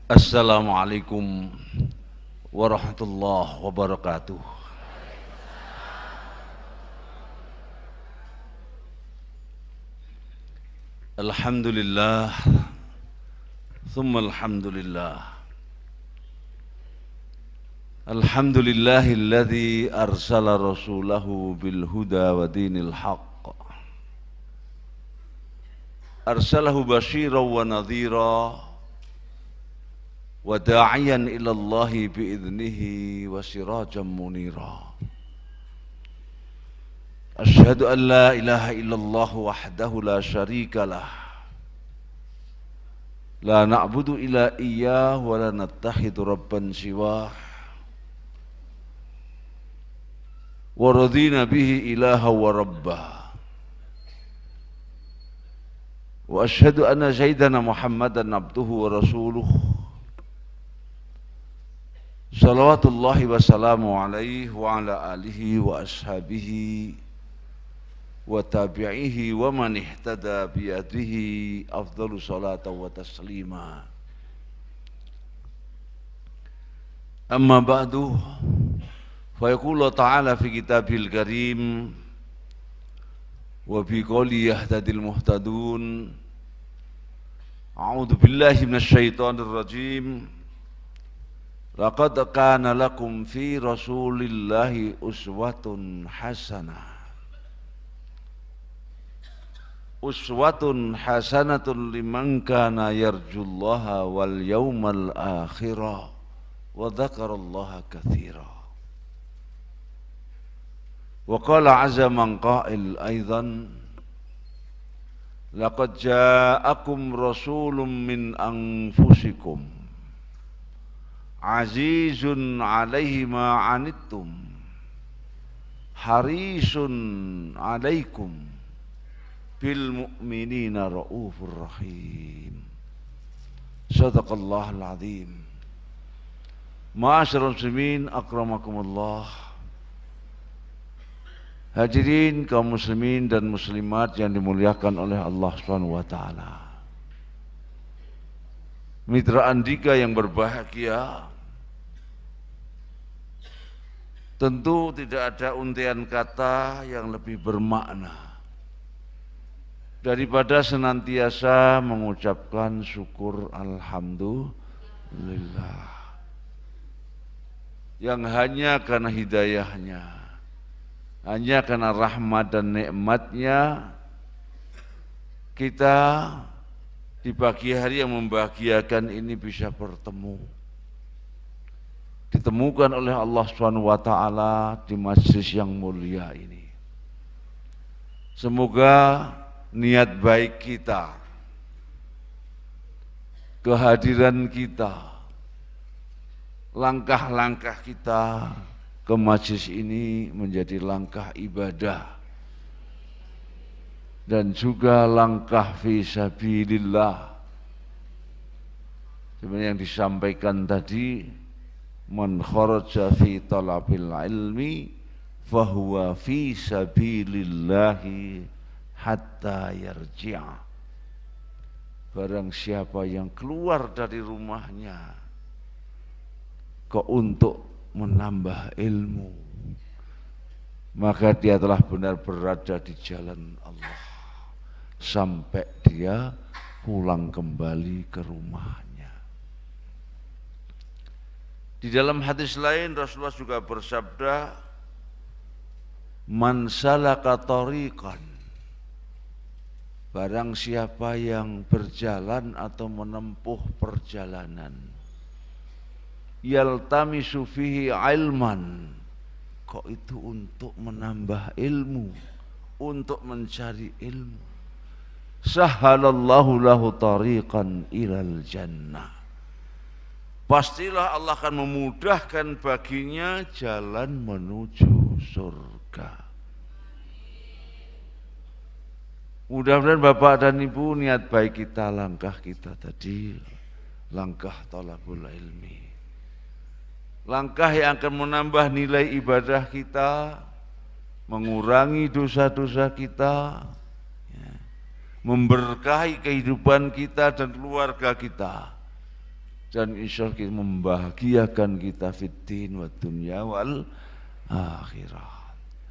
Assalamualaikum warahmatullahi wabarakatuh. Alhamdulillah, thumma alhamdulillah. Alhamdulillahilladzi arsala rasulahu bil huda wa dinil haqq. Arsalahu basyiran wa nadhira wa da'iyan ilallahi bi'idnihi wa sirajan munira. Asyhadu an la ilaha illallah wahdahu la syarika lah. La na'budu illa iyyah wa la nattakhidu rabban siwah. Wa radina bihi ilaha wa rabbah. Wa asyhadu anna sayyidana Muhammadan abduhu wa rasuluh. Salawatullahi wa salamu alaihi wa ala alihi wa ashabihi wa tabi'ihi wa man ihtada biyadihi afdalu salata wa taslima. Amma ba'du, fa yaqulu ta'ala fi kitabil karim wa bi qawli yahtadil muhtadun. A'udzu billahi minasy syaithanir rajim. Laqad kana lakum fi rasulillahi uswatun hasanah. Uswatun hasanatun liman kana yarjullaha wal yawmal akhirah wa dzakarallaha katsira. Wa qala azza man qa'il aidan laqad ja'akum rasulun min anfusikum azizun alaihi ma anittum harisun alaikum bil mu'minina raufur rahim. Sadaqallahul azim. Ma'asyiral muslimin akramakumullah. Hadirin kaum muslimin dan muslimat yang dimuliakan oleh Allah Subhanahu wa taala. Mitra Andika yang berbahagia, tentu tidak ada untian kata yang lebih bermakna daripada senantiasa mengucapkan syukur alhamdulillah, yang hanya karena hidayahnya, hanya karena rahmat dan nikmatnya kita di pagi hari yang membahagiakan ini bisa bertemu, ditemukan oleh Allah Subhanahu wa taala di majelis yang mulia ini. Semoga niat baik kita, kehadiran kita, langkah-langkah kita ke majelis ini menjadi langkah ibadah dan juga langkah fisabilillah. Sebenarnya yang disampaikan tadi, man kharaja fi talabil ilmi fahuwa fi sabilillahi hatta yarji'a. Barang siapa yang keluar dari rumahnya untuk menambah ilmu, maka dia telah benar berada di jalan Allah sampai dia pulang kembali ke rumahnya. Di dalam hadis lain Rasulullah juga bersabda, man salaka tariqan, barang siapa yang berjalan atau menempuh perjalanan, yaltamisu fihi ilman, kok itu untuk menambah ilmu, untuk mencari ilmu, sahhalallahu lahu tariqan ilal jannah, pastilah Allah akan memudahkan baginya jalan menuju surga. Mudah-mudahan Bapak dan Ibu, niat baik kita, langkah kita tadi, langkah thalabul ilmi, langkah yang akan menambah nilai ibadah kita, mengurangi dosa-dosa kita, memberkahi kehidupan kita dan keluarga kita, dan insya Allah membahagiakan kita fiddin wa dunya wal akhirah.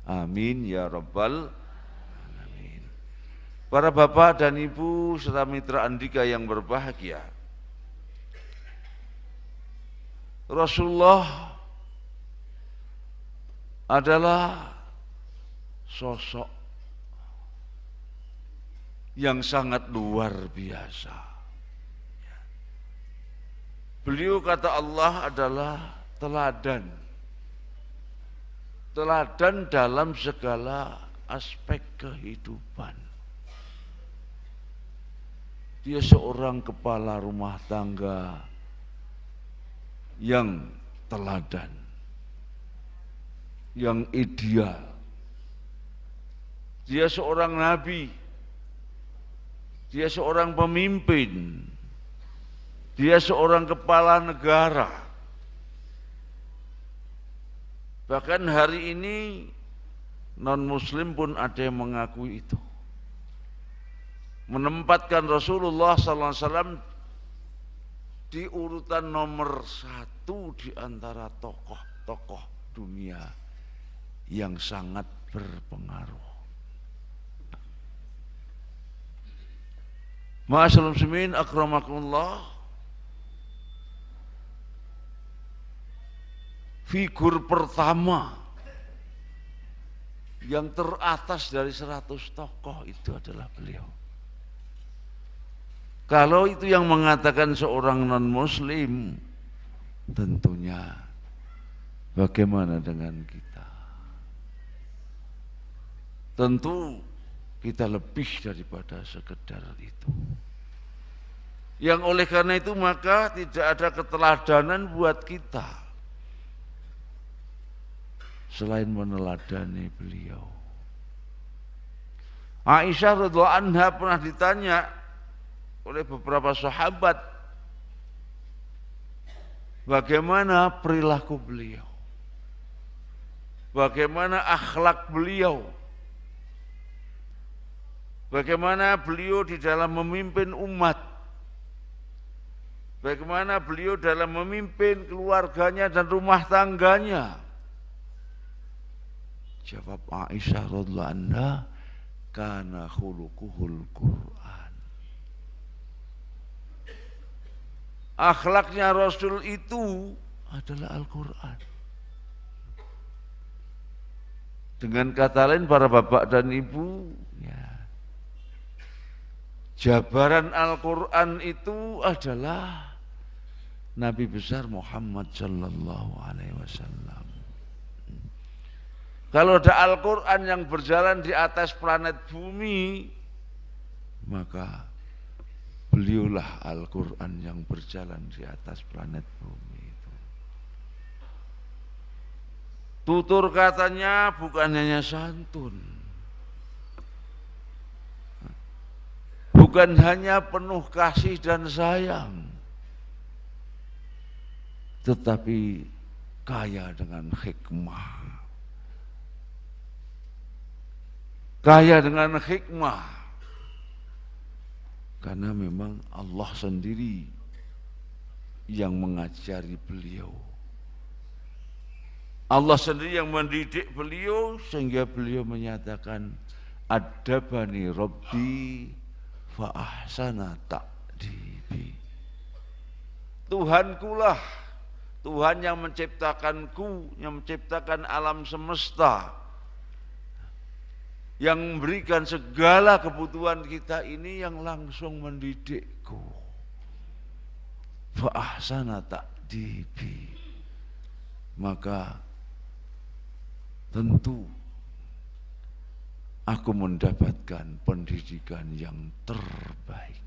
Amin ya rabbal alamin. Para bapak dan ibu serta mitra Andika yang berbahagia, Rasulullah adalah sosok yang sangat luar biasa. Beliau kata Allah adalah teladan. Teladan dalam segala aspek kehidupan. Dia seorang kepala rumah tangga yang teladan, yang ideal. Dia seorang nabi. Dia seorang pemimpin. Dia seorang kepala negara. Bahkan hari ini non-muslim pun ada yang mengakui itu. Menempatkan Rasulullah SAW di urutan nomor 1 di antara tokoh-tokoh dunia yang sangat berpengaruh. Ma'asyiral muslimin akramakumullah. Figur pertama yang teratas dari 100 tokoh itu adalah beliau. Kalau itu yang mengatakan seorang non-muslim, tentunya bagaimana dengan kita? Tentu kita lebih daripada sekedar itu. Yang oleh karena itu maka tidak ada keteladanan buat kita selain meneladani beliau. Aisyah radhiyallahu anha pernah ditanya oleh beberapa sahabat, bagaimana perilaku beliau, bagaimana akhlak beliau, bagaimana beliau di dalam memimpin umat, bagaimana beliau dalam memimpin keluarganya dan rumah tangganya. Jawab Aisyah radhiyallahu anha, kana khuluquhul Quran. Akhlaknya Rasul itu adalah Al-Quran. Dengan kata lain para bapak dan ibu, ya, jabaran Al-Quran itu adalah Nabi besar Muhammad sallallahu alaihi wasallam. Kalau ada Al-Quran yang berjalan di atas planet bumi, maka beliaulah Al-Quran yang berjalan di atas planet bumi itu. Tutur katanya bukan hanya santun, bukan hanya penuh kasih dan sayang, tetapi kaya dengan hikmah. Kaya dengan hikmah, karena memang Allah sendiri yang mengajari beliau. Allah sendiri yang mendidik beliau sehingga beliau menyatakan, adabani Rabbi fa ahsana ta'dibi. Tuhankulah, Tuhan yang menciptakanku, yang menciptakan alam semesta, yang memberikan segala kebutuhan kita ini, yang langsung mendidikku. Fa ahsana ta'dibi. Maka tentu aku mendapatkan pendidikan yang terbaik.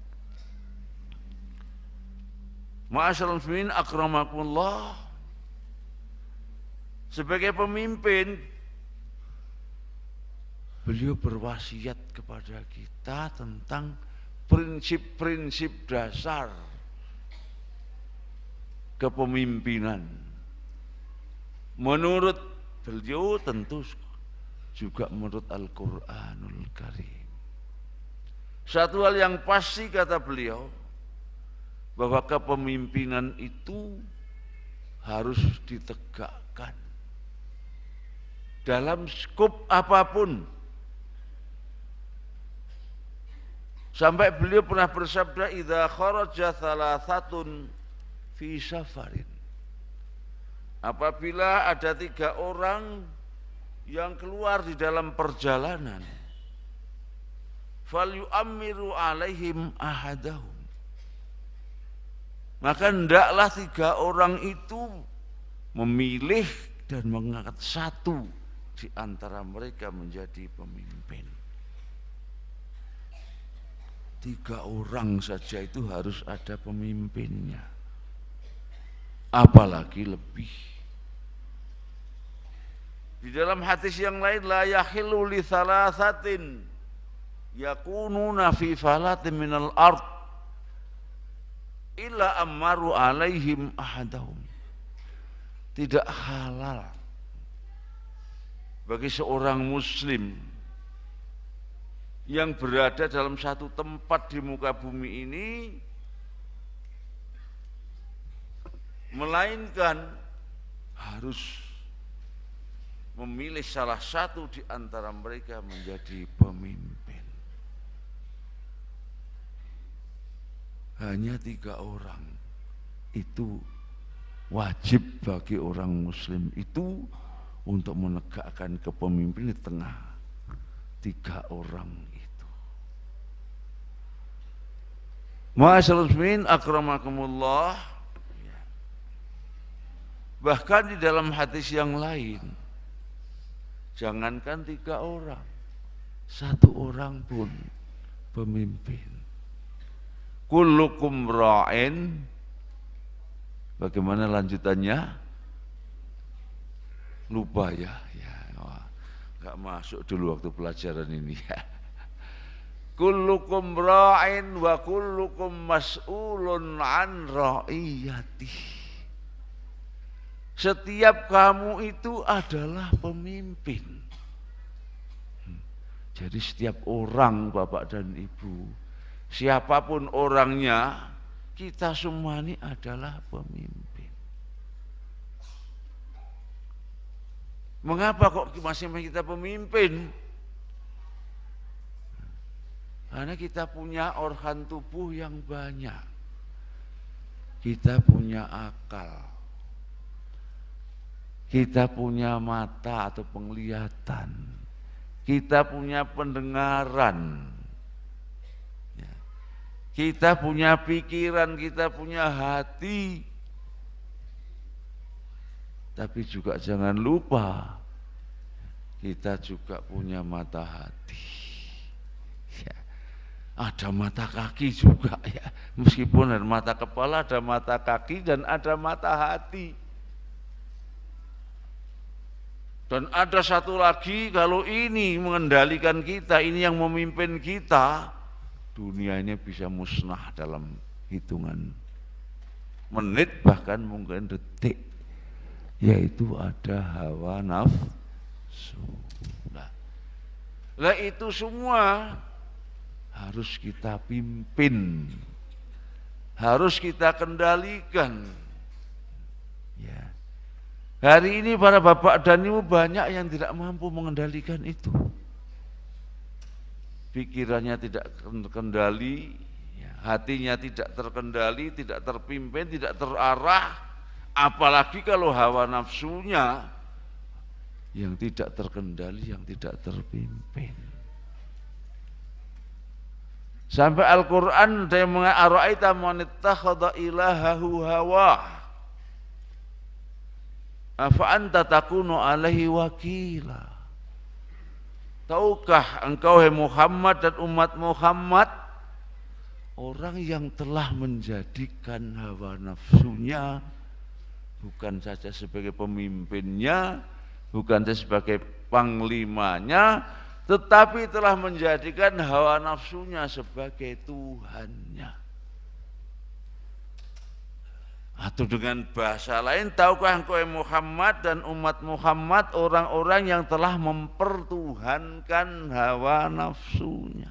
Ma'asyiral muslimin akramakumullah. Sebagai pemimpin, beliau berwasiat kepada kita tentang prinsip-prinsip dasar kepemimpinan. Menurut beliau tentu juga menurut Al-Quranul Karim. Satu hal yang pasti kata beliau, bahwa kepemimpinan itu harus ditegakkan dalam skop apapun. Sampai beliau pernah bersabda, idza kharaja thalathatun fi safarin. Apabila ada 3 orang yang keluar di dalam perjalanan, falyu'ammiru alaihim ahadahum. Maka hendaklah 3 orang itu memilih dan mengangkat satu di antara mereka menjadi pemimpin. 3 orang saja itu harus ada pemimpinnya, apalagi lebih. Di dalam hadis yang lain, la yahillu li thalathatin yakununa fi falatin minal ard illa ammaru alaihim ahadahum. Tidak halal bagi seorang muslim yang berada dalam satu tempat di muka bumi ini, melainkan harus memilih salah satu di antara mereka menjadi pemimpin. Hanya 3 orang itu wajib bagi orang muslim itu untuk menegakkan kepemimpinan di tengah 3 orang itu. Ma'asyiral muslimin akramakumullah. Bahkan di dalam hadis yang lain, jangankan 3 orang, 1 orang pun pemimpin. Kullukum ra'in. Bagaimana lanjutannya? Lupa ya. Enggak masuk dulu waktu pelajaran ini ya. Kullukum ra'in wa kullukum mas'ulun an ra'iyatih. Setiap kamu itu adalah pemimpin. Jadi setiap orang, Bapak dan Ibu, siapapun orangnya, kita semua ini adalah pemimpin. Mengapa kok masing-masing kita pemimpin? Karena kita punya organ tubuh yang banyak. Kita punya akal. Kita punya mata atau penglihatan. Kita punya pendengaran. Kita punya pikiran, kita punya hati. Tapi juga jangan lupa, kita juga punya mata hati. Ya. Ada mata kaki juga ya. Meskipun ada mata kepala, ada mata kaki dan ada mata hati. Dan ada satu lagi, kalau ini mengendalikan kita, ini yang memimpin kita, dunia ini bisa musnah dalam hitungan menit, bahkan mungkin detik. Yaitu ada hawa nafsu. Nah itu semua harus kita pimpin, harus kita kendalikan. Ya. Hari ini para bapak dan ibu banyak yang tidak mampu mengendalikan itu. Pikirannya tidak terkendali, hatinya tidak terkendali, tidak terpimpin, tidak terarah. Apalagi kalau hawa nafsunya yang tidak terkendali, yang tidak terpimpin. Sampai Al-Quran ada yang mengatakan, ara'aita man ittakhadha ilahahu hawah, afa anta takunu alaihi wakila. Tahukah engkau hai Muhammad dan umat Muhammad, orang yang telah menjadikan hawa nafsunya bukan saja sebagai pemimpinnya, bukan saja sebagai panglimanya, tetapi telah menjadikan hawa nafsunya sebagai Tuhannya. Atau dengan bahasa lain, tahukah engkau Muhammad dan umat Muhammad orang-orang yang telah mempertuhankan hawa nafsunya.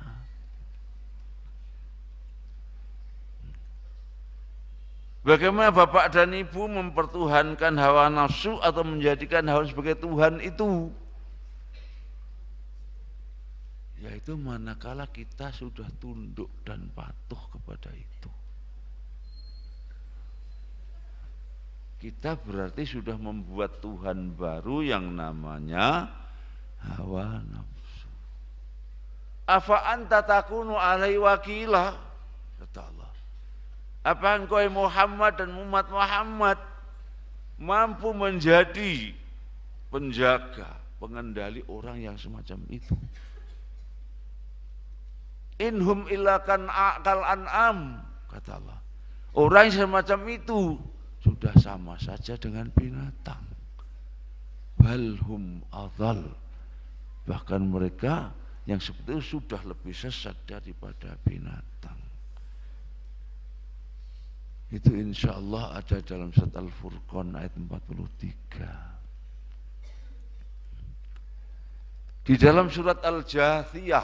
Bagaimana bapak dan ibu mempertuhankan hawa nafsu atau menjadikan hawa sebagai Tuhan itu? Yaitu manakala kita sudah tunduk dan patuh kepada itu. Kita berarti sudah membuat Tuhan baru yang namanya hawa nafsu. Afa anta takunu alaihi wakila, kata Allah. Apa engkau Muhammad dan umat Muhammad mampu menjadi penjaga, pengendali orang yang semacam itu? Inhum illa kan kal an'am, kata Allah. Orang yang semacam itu sudah sama saja dengan binatang. Balhum adhal, bahkan mereka yang seperti itu sudah lebih sesat daripada binatang. Itu insya Allah ada dalam surat Al-Furqan ayat 43. Di dalam surat Al-Jathiyah,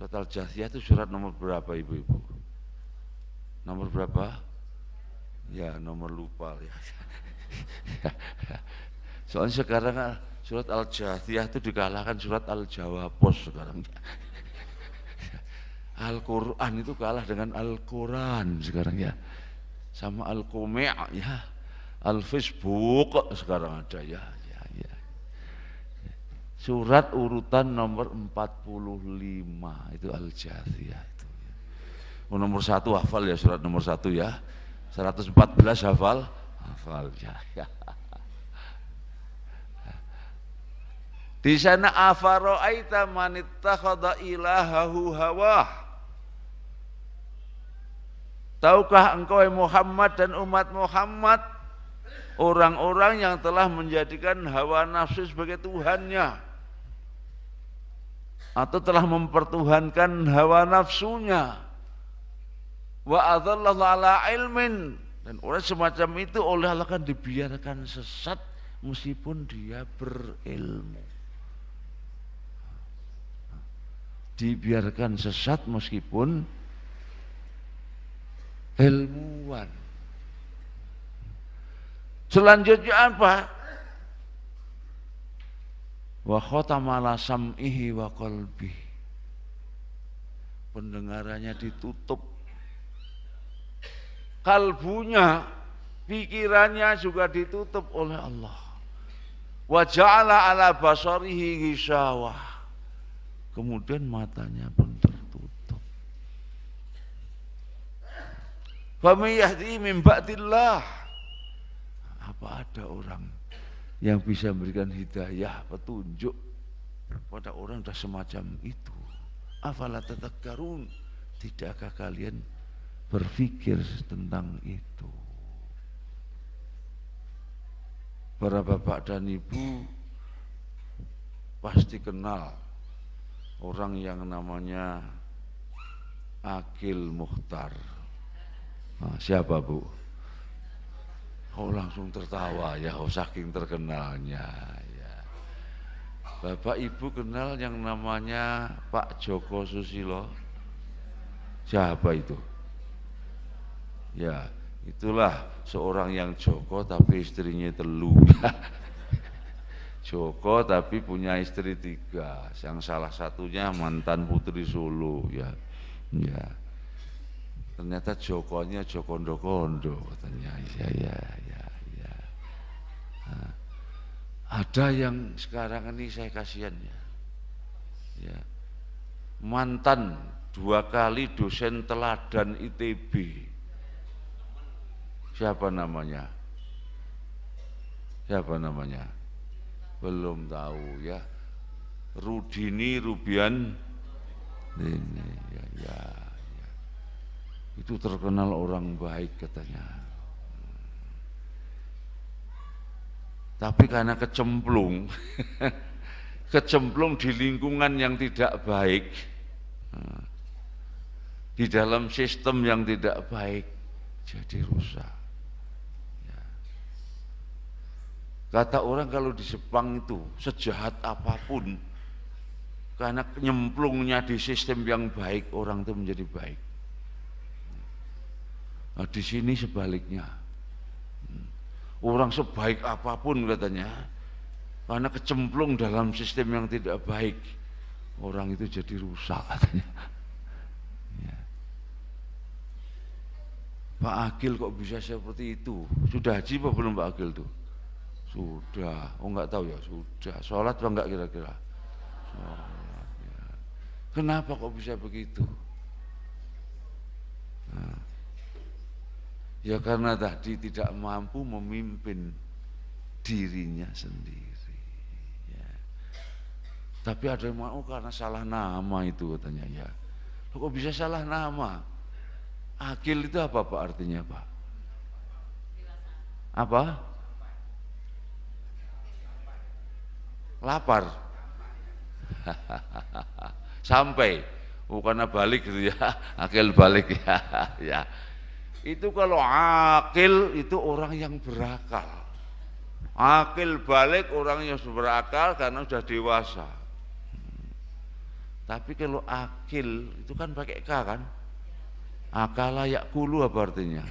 surat Al-Jathiyah itu surat nomor berapa ibu-ibu? Nomor berapa? Ya nomor lupa ya. Soalnya sekarang surat Al-Jathiyah itu dikalahkan surat Al-Jawabos sekarang. Al-Quran itu kalah dengan Al-Quran sekarang ya, sama Al-Qumi' ya, Al-Facebook sekarang ada ya. Surat urutan nomor 45 itu Al-Jathiyah itu. Oh, nomor 1 hafal ya, surat nomor 1 ya, 114 hafal ya. Di sana afara'aita man ittakhadha ilahahu hawah. Tahukah engkau Muhammad dan umat Muhammad orang-orang yang telah menjadikan hawa nafsu sebagai Tuhannya atau telah mempertuhankan hawa nafsunya? Wa adhallallahu ala ilmin, dan orang semacam itu oleh Allah kan dibiarkan sesat meskipun dia berilmu. Dibiarkan sesat meskipun ilmuwan. Selanjutnya apa? Wa khatama ala sam'ihi wa qalbihi, pendengarannya ditutup, kalbunya, pikirannya juga ditutup oleh Allah. Wa ja'ala ala basarihi ghishawah, kemudian matanya pun tertutup. Faman yahdi min ba'dillah, apa ada orang yang bisa memberikan hidayah, petunjuk pada orang sudah semacam itu? Afala tatadzakkarun, tidakkah kalian berpikir tentang itu? Para bapak dan ibu pasti kenal orang yang namanya Akil Mukhtar. Nah, siapa Bu? Oh langsung tertawa ya, oh saking terkenalnya ya. Bapak Ibu kenal yang namanya Pak Joko Susilo? Siapa itu? Ya itulah seorang yang Joko tapi istrinya telu. Joko tapi punya istri 3, yang salah satunya mantan Putri Solo ya. Ya. Ternyata Jokonya Jokondo-kondo katanya. Ya. Nah, ada yang sekarang ini saya kasihan ya. Mantan 2 kali dosen teladan ITB. Siapa namanya? Belum tahu ya. Rudini Rubian ini ya. Itu terkenal orang baik katanya. Tapi karena kecemplung di lingkungan yang tidak baik, di dalam sistem yang tidak baik, jadi rusak. Kata orang kalau di Jepang itu sejahat apapun, karena nyemplungnya di sistem yang baik, orang itu menjadi baik. Nah, di sini sebaliknya. Orang sebaik apapun katanya, karena kecemplung dalam sistem yang tidak baik, orang itu jadi rusak katanya. Ya. Pak Agil kok bisa seperti itu? Sudah haji apa belum Pak Agil tuh? Sudah. Oh enggak tahu ya, sudah. Sholat apa enggak kira-kira? Sholat ya. Kenapa kok bisa begitu? Nah, ya karena tadi tidak mampu memimpin dirinya sendiri. Ya. Tapi ada yang mau karena salah nama itu katanya ya. Kok bisa salah nama? Akil itu apa Pak artinya Pak? Apa? Lapar. Sampai. Bukannya balik gitu ya. Akil balik ya. Ya. Itu kalau akil itu orang yang berakal. Akil balik orang yang berakal karena sudah dewasa. Tapi kalau akil itu kan pakai K kan? Akala yakulu apa artinya?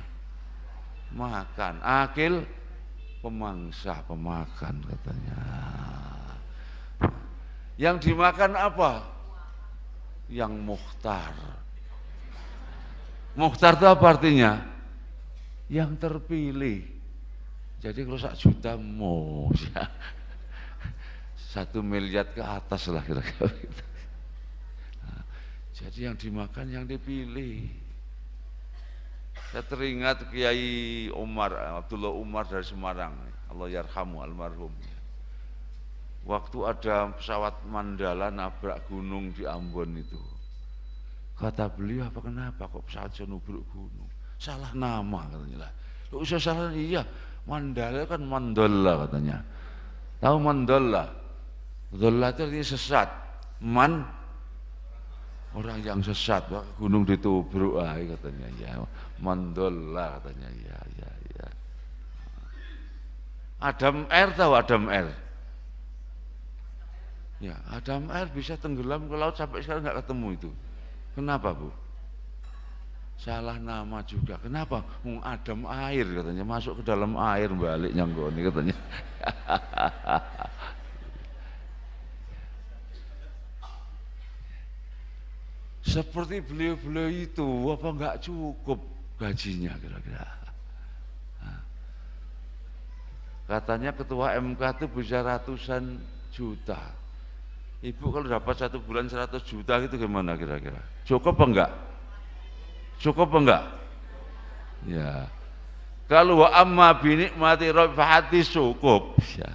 Makan. Akil pemangsa, pemakan katanya. Yang dimakan apa? Yang mukhtar. Mukhtar itu apa artinya? Yang terpilih. Jadi kalau 1 juta mau 1 miliar ke atas lah kira-kira gitu. Nah, jadi yang dimakan yang dipilih. Saya teringat Kiai Umar, Abdullah Umar dari Semarang, Allah yarhamu almarhum. Waktu ada pesawat Mandala nabrak gunung di Ambon itu, kata beliau, apa kenapa kok pesawat nubruk gunung? Salah nama katanya lah. Lu usah salah, iya. Mandala kan Mandola katanya. Tahu Mandola? Mandola itu artinya sesat. Man orang yang sesat, gunung ditubruk katanya ya. Mandola katanya ya. Adam Air tahu Adam Air? Ya, Adam Air bisa tenggelam ke laut sampai sekarang nggak ketemu itu. Kenapa Bu? Salah nama juga. Kenapa? Adam air katanya, masuk ke dalam air balik nyanggoni katanya. Seperti beliau-beliau itu apa enggak cukup gajinya kira-kira? Katanya ketua MK itu bisa ratusan juta. Ibu kalau dapat 1 bulan 100 juta itu gimana kira-kira? Cukup apa enggak? Cukup apa enggak? Ya. Kalau wa amma binikmati rabbihati cukup ya.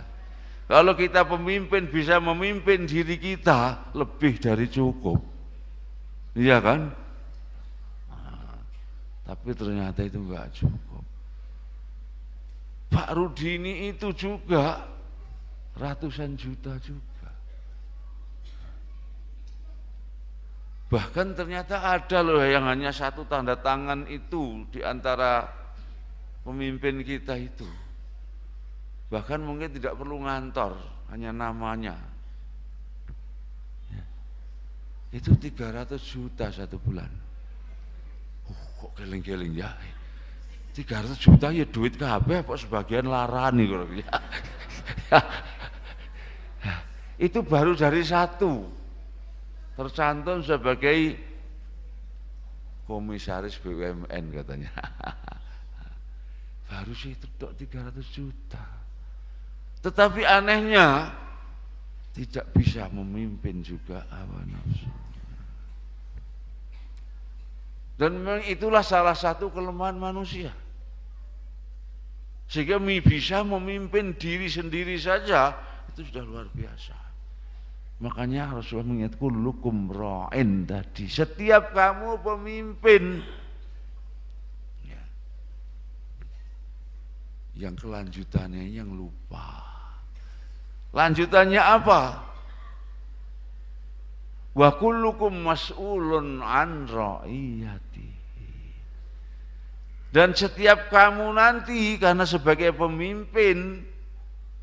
Kalau kita pemimpin bisa memimpin diri kita lebih dari cukup. Iya kan? Nah, tapi ternyata itu enggak cukup. Pak Rudini itu juga ratusan juta juga. Bahkan ternyata ada loh yang hanya 1 tanda tangan itu di antara pemimpin kita itu. Bahkan mungkin tidak perlu ngantor, hanya namanya. Ya. Itu 300 juta 1 bulan. Kok keling-keling ya? 300 juta ya duit kabeh apa sebagian larani kalau ya. Itu baru dari 1. Tercantum sebagai komisaris BUMN katanya. Baru sih itu 300 juta. Tetapi anehnya tidak bisa memimpin juga hawa nafsu. Dan memang itulah salah satu kelemahan manusia. Sehingga bisa memimpin diri sendiri saja itu sudah luar biasa. Makanya Rasulullah mengingat kullukum ra'in tadi. Setiap kamu pemimpin. Ya. Yang kelanjutannya yang lupa. Lanjutannya apa? Wa kullukum mas'ulun an ra'iyati. Dan setiap kamu nanti karena sebagai pemimpin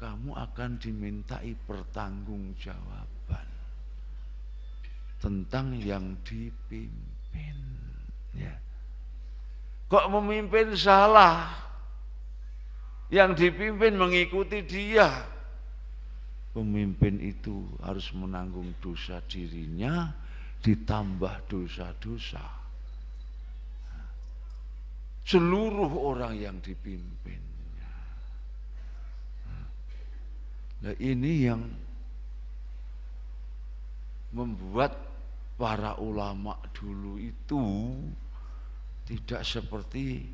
kamu akan dimintai pertanggungjawaban tentang yang dipimpin ya. Kok memimpin salah? Yang dipimpin mengikuti dia. Pemimpin itu harus menanggung dosa dirinya ditambah dosa-dosa seluruh orang yang dipimpinnya. Nah, ini yang membuat para ulama dulu itu tidak seperti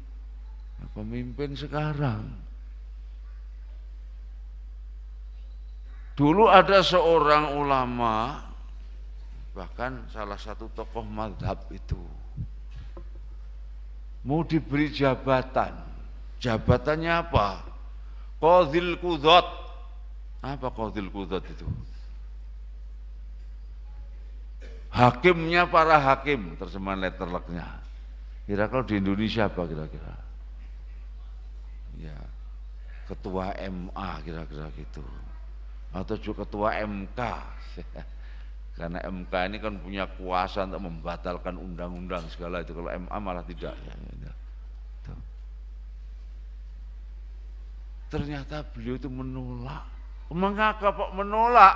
pemimpin sekarang. Dulu ada seorang ulama, bahkan salah satu tokoh mazhab itu mau diberi jabatan. Jabatannya apa? Qadhil Qudhat. Apa Qadhil Qudhat itu? Hakimnya para hakim, terjemahan letterleknya. Kira-kira di Indonesia apa kira-kira? Ya, ketua MA kira-kira gitu. Atau juga ketua MK. Karena MK ini kan punya kuasa untuk membatalkan undang-undang segala itu. Kalau MA malah tidak. Ternyata beliau itu menolak. Mengapa kok menolak?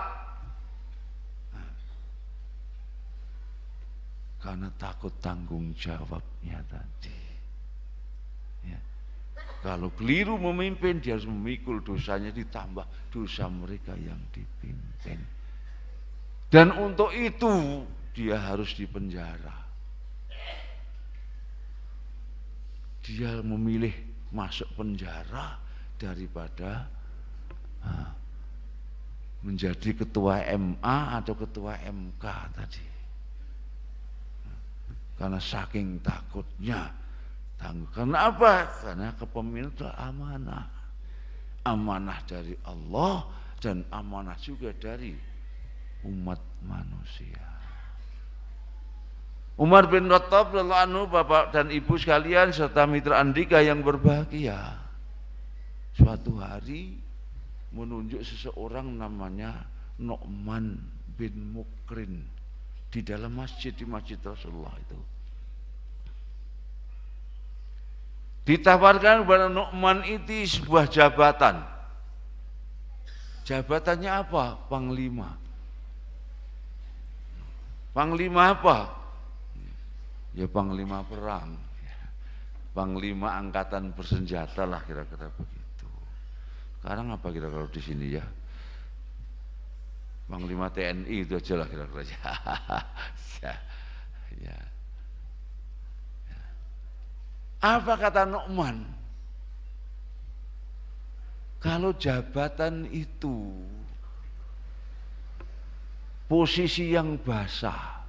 Karena takut tanggung jawabnya tadi. Ya. Kalau keliru memimpin, dia harus memikul dosanya ditambah dosa mereka yang dipimpin. Dan untuk itu dia harus dipenjara. Dia memilih masuk penjara daripada menjadi ketua MA atau ketua MK tadi. Karena saking takutnya. Karena apa? Karena kepemimpinan itu amanah. Amanah dari Allah dan amanah juga dari umat manusia. Umar bin Khattab radhiyallahu anhu, Bapak dan Ibu sekalian serta mitra Andika yang berbahagia, suatu hari menunjuk seseorang namanya Nu'man bin Mukrin di dalam masjid, di masjid Rasulullah itu. Ditawarkan kepada Nu'man itu sebuah jabatan. Jabatannya apa? Panglima. Panglima apa? Ya panglima perang. Panglima angkatan bersenjata lah kira-kira begitu. Sekarang apa kira-kira di sini ya? Panglima TNI itu aja lah kira-kira. Ya. Apa kata Nu'man? Kalau jabatan itu posisi yang basah.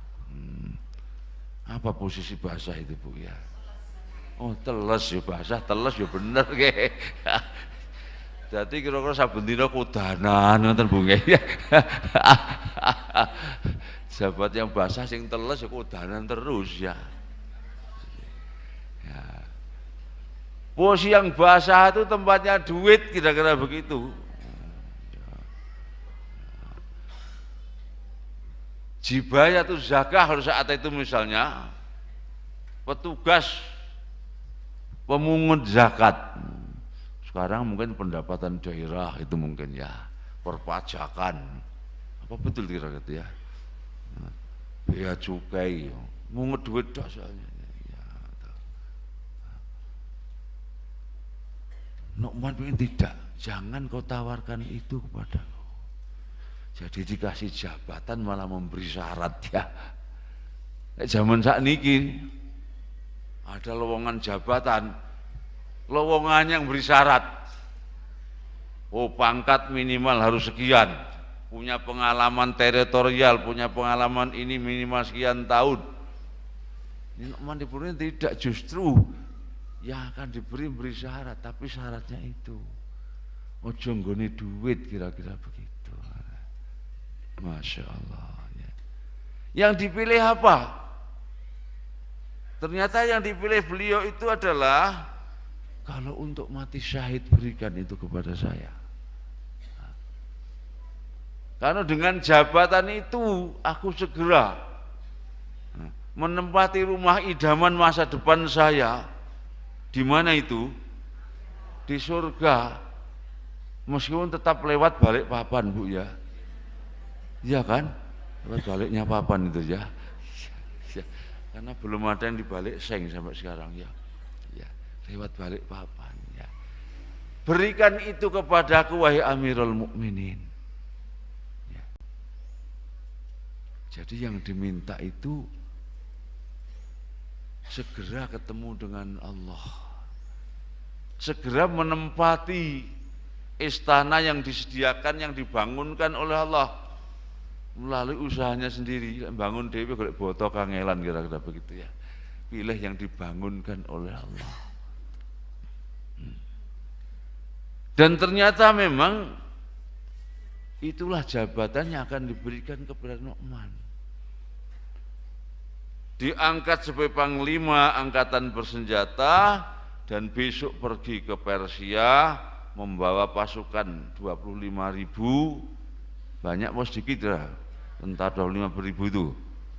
Apa posisi basah itu Bu ya? Oh teles ya basah, teles ya bener ke. Jadi kira-kira saben dina kudanan ngoten Bu nggih. Jabat yang basah sing teles ya kudanan terus ya. Ya. Posisi yang basah itu tempatnya duit kira-kira begitu. Jibaya itu zakah harus saat itu misalnya petugas pemungut zakat. Sekarang mungkin pendapatan daerah itu mungkin ya perpajakan. Apa betul kira-kira gitu ya? Bea cukai, mungut duit dasarnya. Ya, Nu'man ingin tidak, jangan kau tawarkan itu kepadaku. Jadi dikasih jabatan malah memberi syarat ya. Zaman sakniki ada lowongan jabatan, lowongannya yang beri syarat. Oh pangkat minimal harus sekian, punya pengalaman teritorial, punya pengalaman ini minimal sekian tahun. Ini Nu'man diberi tidak, justru yang akan beri syarat, tapi syaratnya itu ojo nggone duit kira-kira begitu. Masya Allah ya. Yang dipilih apa? Ternyata yang dipilih beliau itu adalah kalau untuk mati syahid berikan itu kepada saya. Karena dengan jabatan itu aku segera menempati rumah idaman masa depan saya. Di mana itu? Di surga. Meskipun tetap lewat balik papan, Bu ya. Iya kan? Lewat baliknya papan itu ya. Ya. Karena belum ada yang dibalik seng sampai sekarang ya. Ya, lewat balik papan ya. Berikan itu kepadaku wahai Amirul Mukminin. Ya. Jadi yang diminta itu segera ketemu dengan Allah. Segera menempati istana yang disediakan, yang dibangunkan oleh Allah melalui usahanya sendiri. Bangun dewe golek boto kangelan kira-kira begitu ya. Pilih yang dibangunkan oleh Allah. Dan ternyata memang itulah jabatan yang akan diberikan kepada Nu'man. Diangkat sebagai panglima angkatan bersenjata dan besok pergi ke Persia membawa pasukan 25.000. Banyak mau sedikit ya, tentara 25.000 itu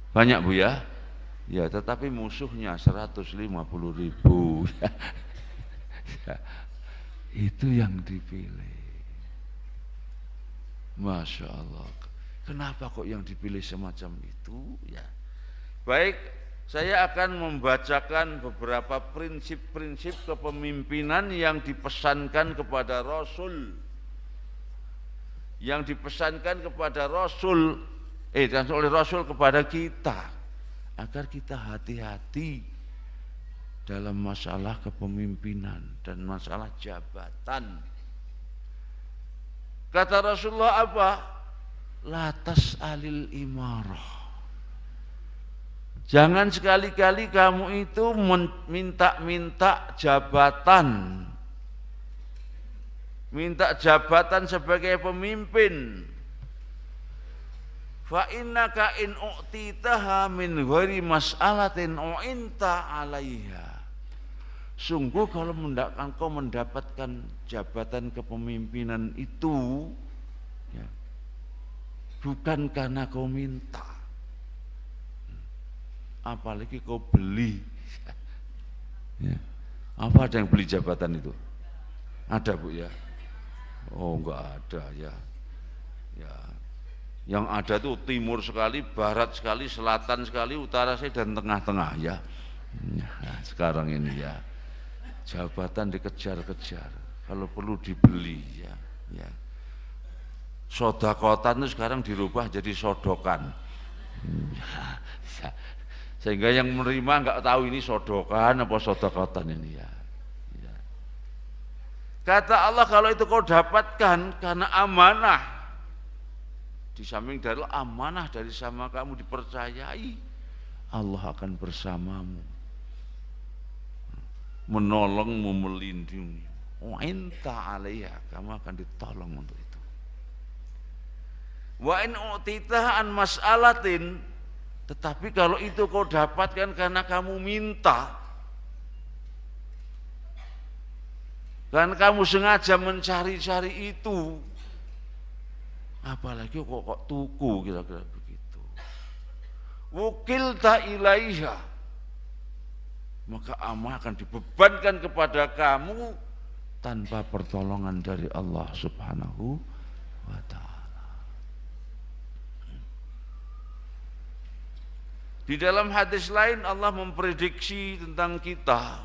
banyak Bu ya. Ya, tetapi musuhnya 150.000. Ya, itu yang dipilih. Masya Allah. Kenapa kok yang dipilih semacam itu? Ya, baik. Saya akan membacakan beberapa prinsip-prinsip kepemimpinan yang dipesankan kepada Rasul. Yang dipesankan kepada Rasul, oleh Rasul kepada kita. Agar kita hati-hati dalam masalah kepemimpinan dan masalah jabatan. Kata Rasulullah apa? La tas'alil imarah. Jangan sekali-kali kamu itu minta-minta jabatan. Minta jabatan sebagai pemimpin. Fa innaka in u'titaha min ghairi mas'alatin u'inta 'alaiha. Sungguh kalau engkau mendapatkan jabatan kepemimpinan itu ya, bukan karena kau minta. Apalagi kau beli. Ya. Apa ada yang beli jabatan itu? Ada Bu ya? Oh enggak ada ya. Ya. Yang ada tuh timur sekali, barat sekali, selatan sekali, utara sekali dan tengah-tengah ya. Nah, sekarang ini ya. Jabatan dikejar-kejar. Kalau perlu dibeli ya. Ya. Sodakotan itu sekarang dirubah jadi sodokan. Ya. Sehingga yang menerima enggak tahu ini sodokan apa sodakotan ini ya. Ya. Kata Allah kalau itu kau dapatkan karena amanah, di samping dari amanah dari sama kamu dipercayai, Allah akan bersamamu, menolongmu, melindungi. Wa inta 'alaiha, kamu akan ditolong untuk itu. Wa in u'titah an mas'alatin, tetapi kalau itu kau dapatkan karena kamu minta, kan kamu sengaja mencari-cari itu, apalagi kok tuku kira-kira begitu. Wukilta ilaiha, maka amal akan dibebankan kepada kamu tanpa pertolongan dari Allah Subhanahu wa ta'ala. Di dalam hadis lain Allah memprediksi tentang kita.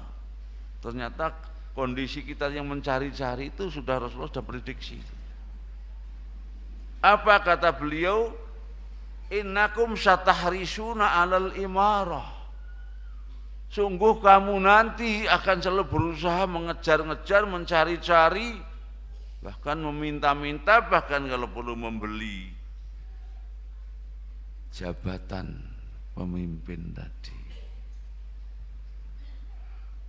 Ternyata kondisi kita yang mencari-cari itu sudah Rasulullah sudah prediksi. Apa kata beliau? Innakum satahrisuna 'alal imarah. Sungguh kamu nanti akan selalu berusaha mengejar-ngejar, mencari-cari, bahkan meminta-minta, bahkan kalau perlu membeli jabatan pemimpin tadi.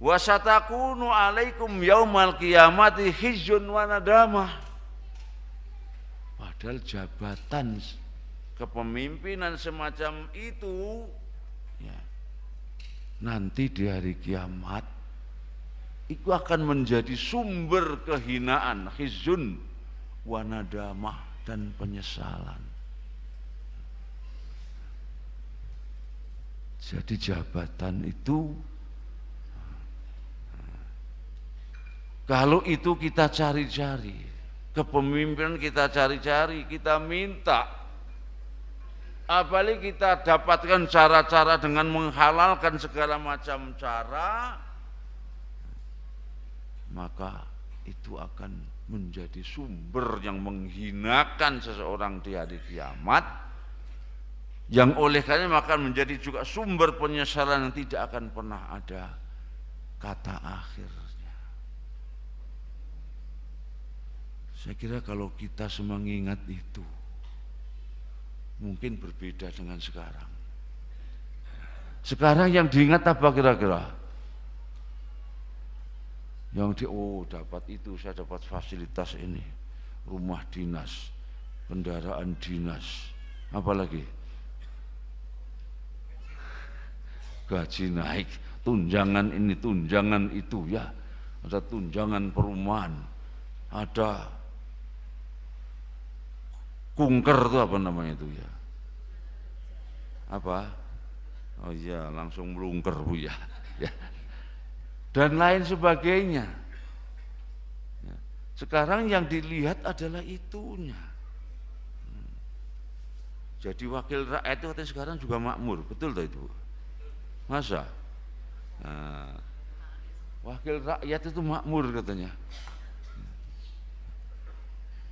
Wa satakunu 'alaikum yaumal qiyamati khizyun wa nadamah. Padahal jabatan kepemimpinan semacam itu ya, nanti di hari kiamat itu akan menjadi sumber kehinaan, khizyun wa nadamah, dan penyesalan. Jadi jabatan itu Kalau itu kita cari-cari, kepemimpinan kita cari-cari, kita minta, apalagi kita dapatkan cara-cara dengan menghalalkan segala macam cara, maka itu akan menjadi sumber yang menghinakan seseorang di hari kiamat, yang oleh karena akan menjadi juga sumber penyesalan yang tidak akan pernah ada kata akhirnya. Saya kira kalau kita mengingat itu, mungkin berbeda dengan sekarang. Sekarang yang diingat apa kira-kira? Yang dapat itu, saya dapat fasilitas ini, rumah dinas, kendaraan dinas, apalagi gaji naik, tunjangan ini, tunjangan itu, ya, ada tunjangan perumahan, ada kunker itu apa namanya itu, ya, apa? Oh iya, langsung melungker Bu ya, ya. Dan lain sebagainya. Sekarang yang dilihat adalah itunya. Jadi wakil rakyat itu katanya sekarang juga makmur, betul tak itu? Masa? Nah, wakil rakyat itu makmur katanya.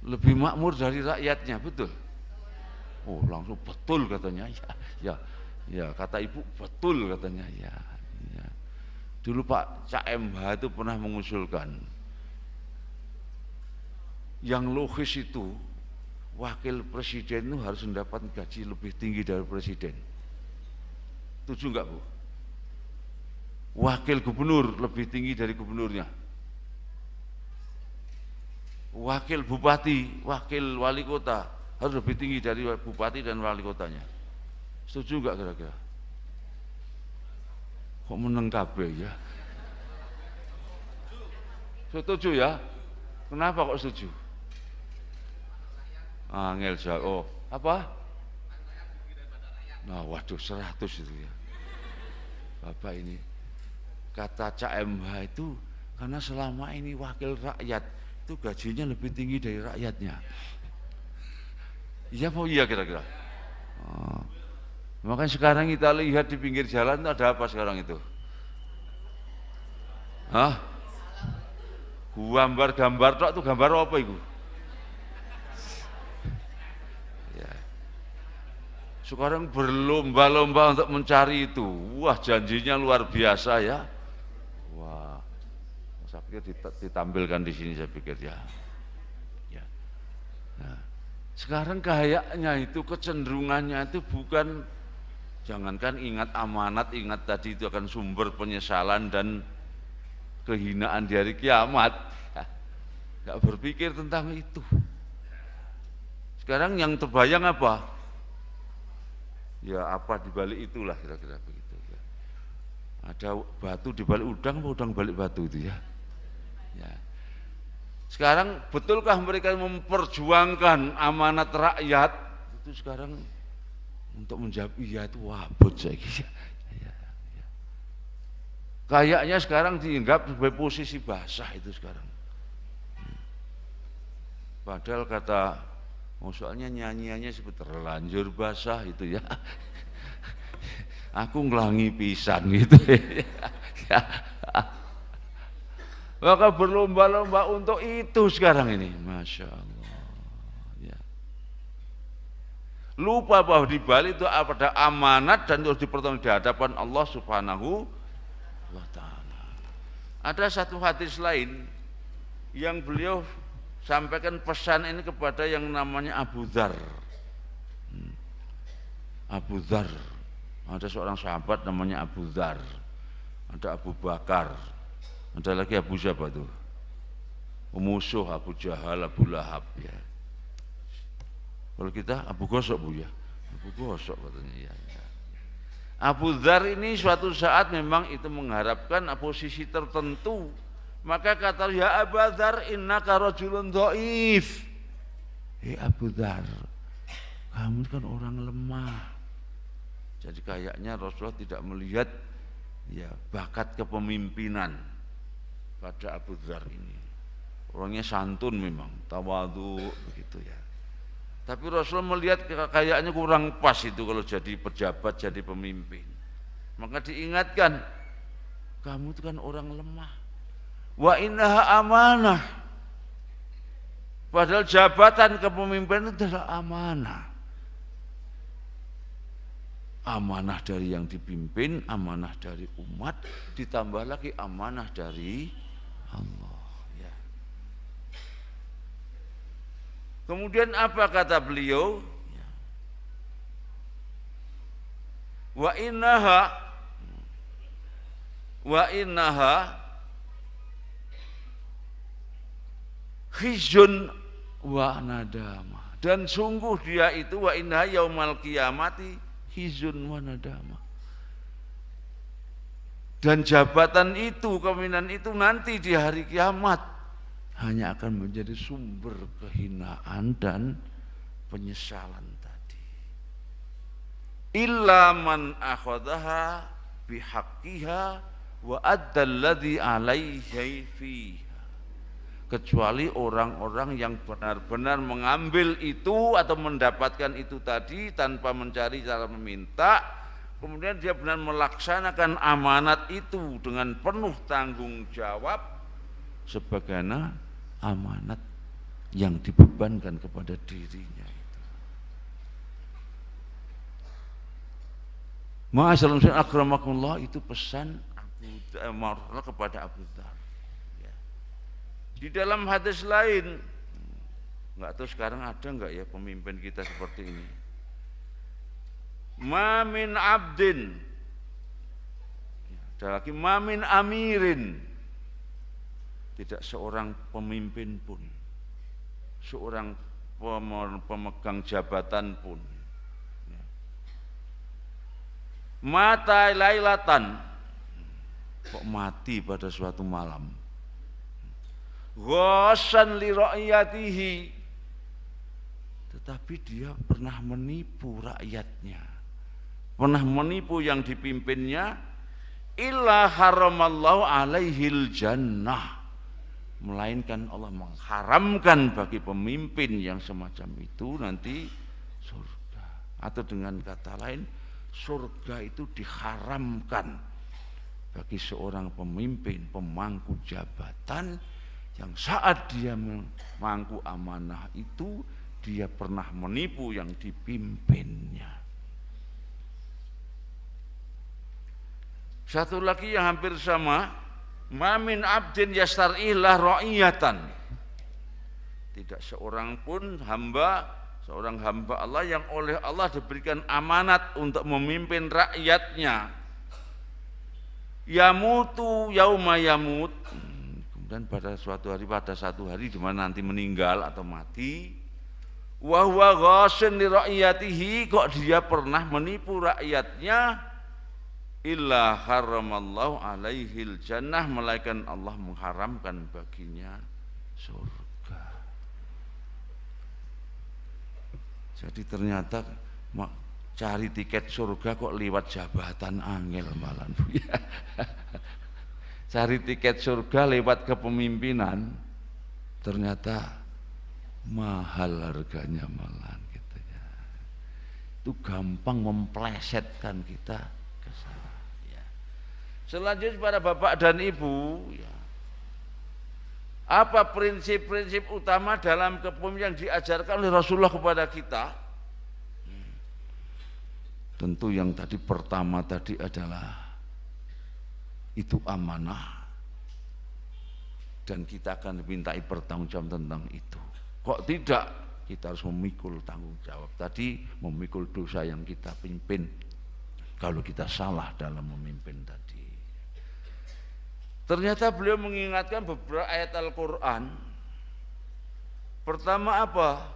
Lebih makmur dari rakyatnya, betul? Oh, langsung betul katanya. Ya, kata ibu betul katanya. Ya. Dulu Pak Cak MH itu pernah mengusulkan, yang logis itu wakil presiden itu harus mendapat gaji lebih tinggi dari presiden. Setuju enggak Bu? Wakil gubernur lebih tinggi dari gubernurnya. Wakil bupati, wakil wali kota harus lebih tinggi dari bupati dan wali kotanya. Setuju enggak kira-kira? Kok meneng kabeh ya? Setuju ya? Kenapa kok setuju? Angel jauh. Oh, apa? Nah, waduh 100 itu ya. Bapak ini kata Cak MH itu karena selama ini wakil rakyat itu gajinya lebih tinggi dari rakyatnya. Iya apa iya kira-kira? Oh. Makanya sekarang kita lihat di pinggir jalan itu ada apa sekarang itu? Hah? Gambar tok itu gambar apa itu? Ya. Sekarang berlomba-lomba untuk mencari itu. Wah, janjinya luar biasa ya. Wah, saya pikir ditampilkan di sini saya pikir ya. Ya. Nah, sekarang kayaknya itu kecenderungannya itu bukan, jangankan ingat amanat, ingat tadi itu akan sumber penyesalan dan kehinaan di hari kiamat. Nggak berpikir tentang itu. Sekarang yang terbayang apa? Ya apa dibalik itulah kira-kira begitu. Ada batu dibalik udang, apa udang balik batu itu ya. Ya. Sekarang betulkah mereka memperjuangkan amanat rakyat? Itu sekarang untuk menjawab iya itu wabut saya kira. Ya. Kayaknya sekarang dianggap sebagai posisi basah itu sekarang. Padahal kata, soalnya nyanyiannya seperti terlanjur basah itu ya. Aku ngelangi pisan gitu ya. Maka berlomba-lomba untuk itu sekarang ini, Masya Allah ya. Lupa bahwa di balik itu ada amanat dan harus dipertanggungjawabkan di hadapan Allah Subhanahu wa ta'ala. Ada satu hadis lain yang beliau sampaikan pesan ini kepada yang namanya Abu Dzar. Abu Dzar, ada seorang sahabat namanya Abu Dzar, ada Abu Bakar, ada lagi Abu siapa tuh? Musuh Abu Jahal, Abu Lahab ya. Kalau kita Abu Gosok Bu ya, Abu Gosok katanya ya. Abu Dzar ini suatu saat memang itu mengharapkan posisi tertentu, maka kata ya Abu Dzar innaka rajulun dhaif. Abu Dzar, kamu kan orang lemah. Jadi kayaknya Rasulullah tidak melihat ya bakat kepemimpinan pada Abu Dzar ini. orangnya santun memang, tawadhu begitu ya. Tapi Rasul melihat kayaknya kurang pas itu kalau jadi pejabat, jadi pemimpin. Maka diingatkan, kamu itu kan orang lemah. Wa innaha amanah. Padahal jabatan kepemimpinan itu adalah amanah. Amanah dari yang dipimpin, amanah dari umat, ditambah lagi amanah dari Allah. Ya. Kemudian apa kata beliau? Ya. Wa innaha khizyun wa nadama. Dan sungguh dia itu wa innaha yaumal qiyamati khizyun wa nadama. Dan jabatan itu, kepemimpinan itu nanti di hari kiamat hanya akan menjadi sumber kehinaan dan penyesalan tadi. Illa man akhadhaha bihaqqiha wa adda alladhi alaihi fiha. Kecuali orang-orang yang benar-benar mengambil itu atau mendapatkan itu tadi tanpa mencari cara meminta, kemudian dia benar melaksanakan amanat itu dengan penuh tanggung jawab sebagaimana amanat yang dibebankan kepada dirinya itu. Ma'asyiral muslimin akramakumullah, itu pesan kepada Abu Dzar. Di dalam hadis lain, nggak tahu sekarang ada nggak ya pemimpin kita seperti ini. Ma min abdin, ada lagi ma min amirin, tidak seorang pemimpin pun, seorang pemegang jabatan pun, mata lailatan, kok mati pada suatu malam, ghasan li ra'iyatihi, tetapi dia pernah menipu rakyatnya, pernah menipu yang dipimpinnya, illa haramallahu alaihil jannah, melainkan Allah mengharamkan bagi pemimpin yang semacam itu nanti surga. Atau dengan kata lain, surga itu diharamkan bagi seorang pemimpin, pemangku jabatan yang saat dia memangku amanah itu dia pernah menipu yang dipimpinnya. Satu lagi yang hampir sama, ma min abdin yastar'illah ra'iyatan, tidak seorang pun hamba, seorang hamba Allah yang oleh Allah diberikan amanat untuk memimpin rakyatnya, yamutu yauma yamut, dan pada suatu hari, pada satu hari di mana nanti meninggal atau mati, wa huwa ghasin li ra'iyatihi, kok dia pernah menipu rakyatnya, illa haramallahu alaihil jannah, melainkan Allah mengharamkan baginya surga. Jadi ternyata cari tiket surga kok lewat jabatan angel malah. Cari tiket surga lewat kepemimpinan ternyata mahal harganya malah gitu ya. Itu gampang memplesetkan kita ke sana ya. Selanjutnya para bapak dan ibu ya, apa prinsip-prinsip utama dalam kepemimpinan yang diajarkan oleh Rasulullah kepada kita? Tentu yang tadi pertama tadi adalah itu amanah, dan kita akan dimintai pertanggungjawaban tentang itu. Kok tidak? Kita harus memikul tanggung jawab tadi, memikul dosa yang kita pimpin kalau kita salah dalam memimpin tadi. Ternyata beliau mengingatkan beberapa ayat Al-Quran. Pertama apa?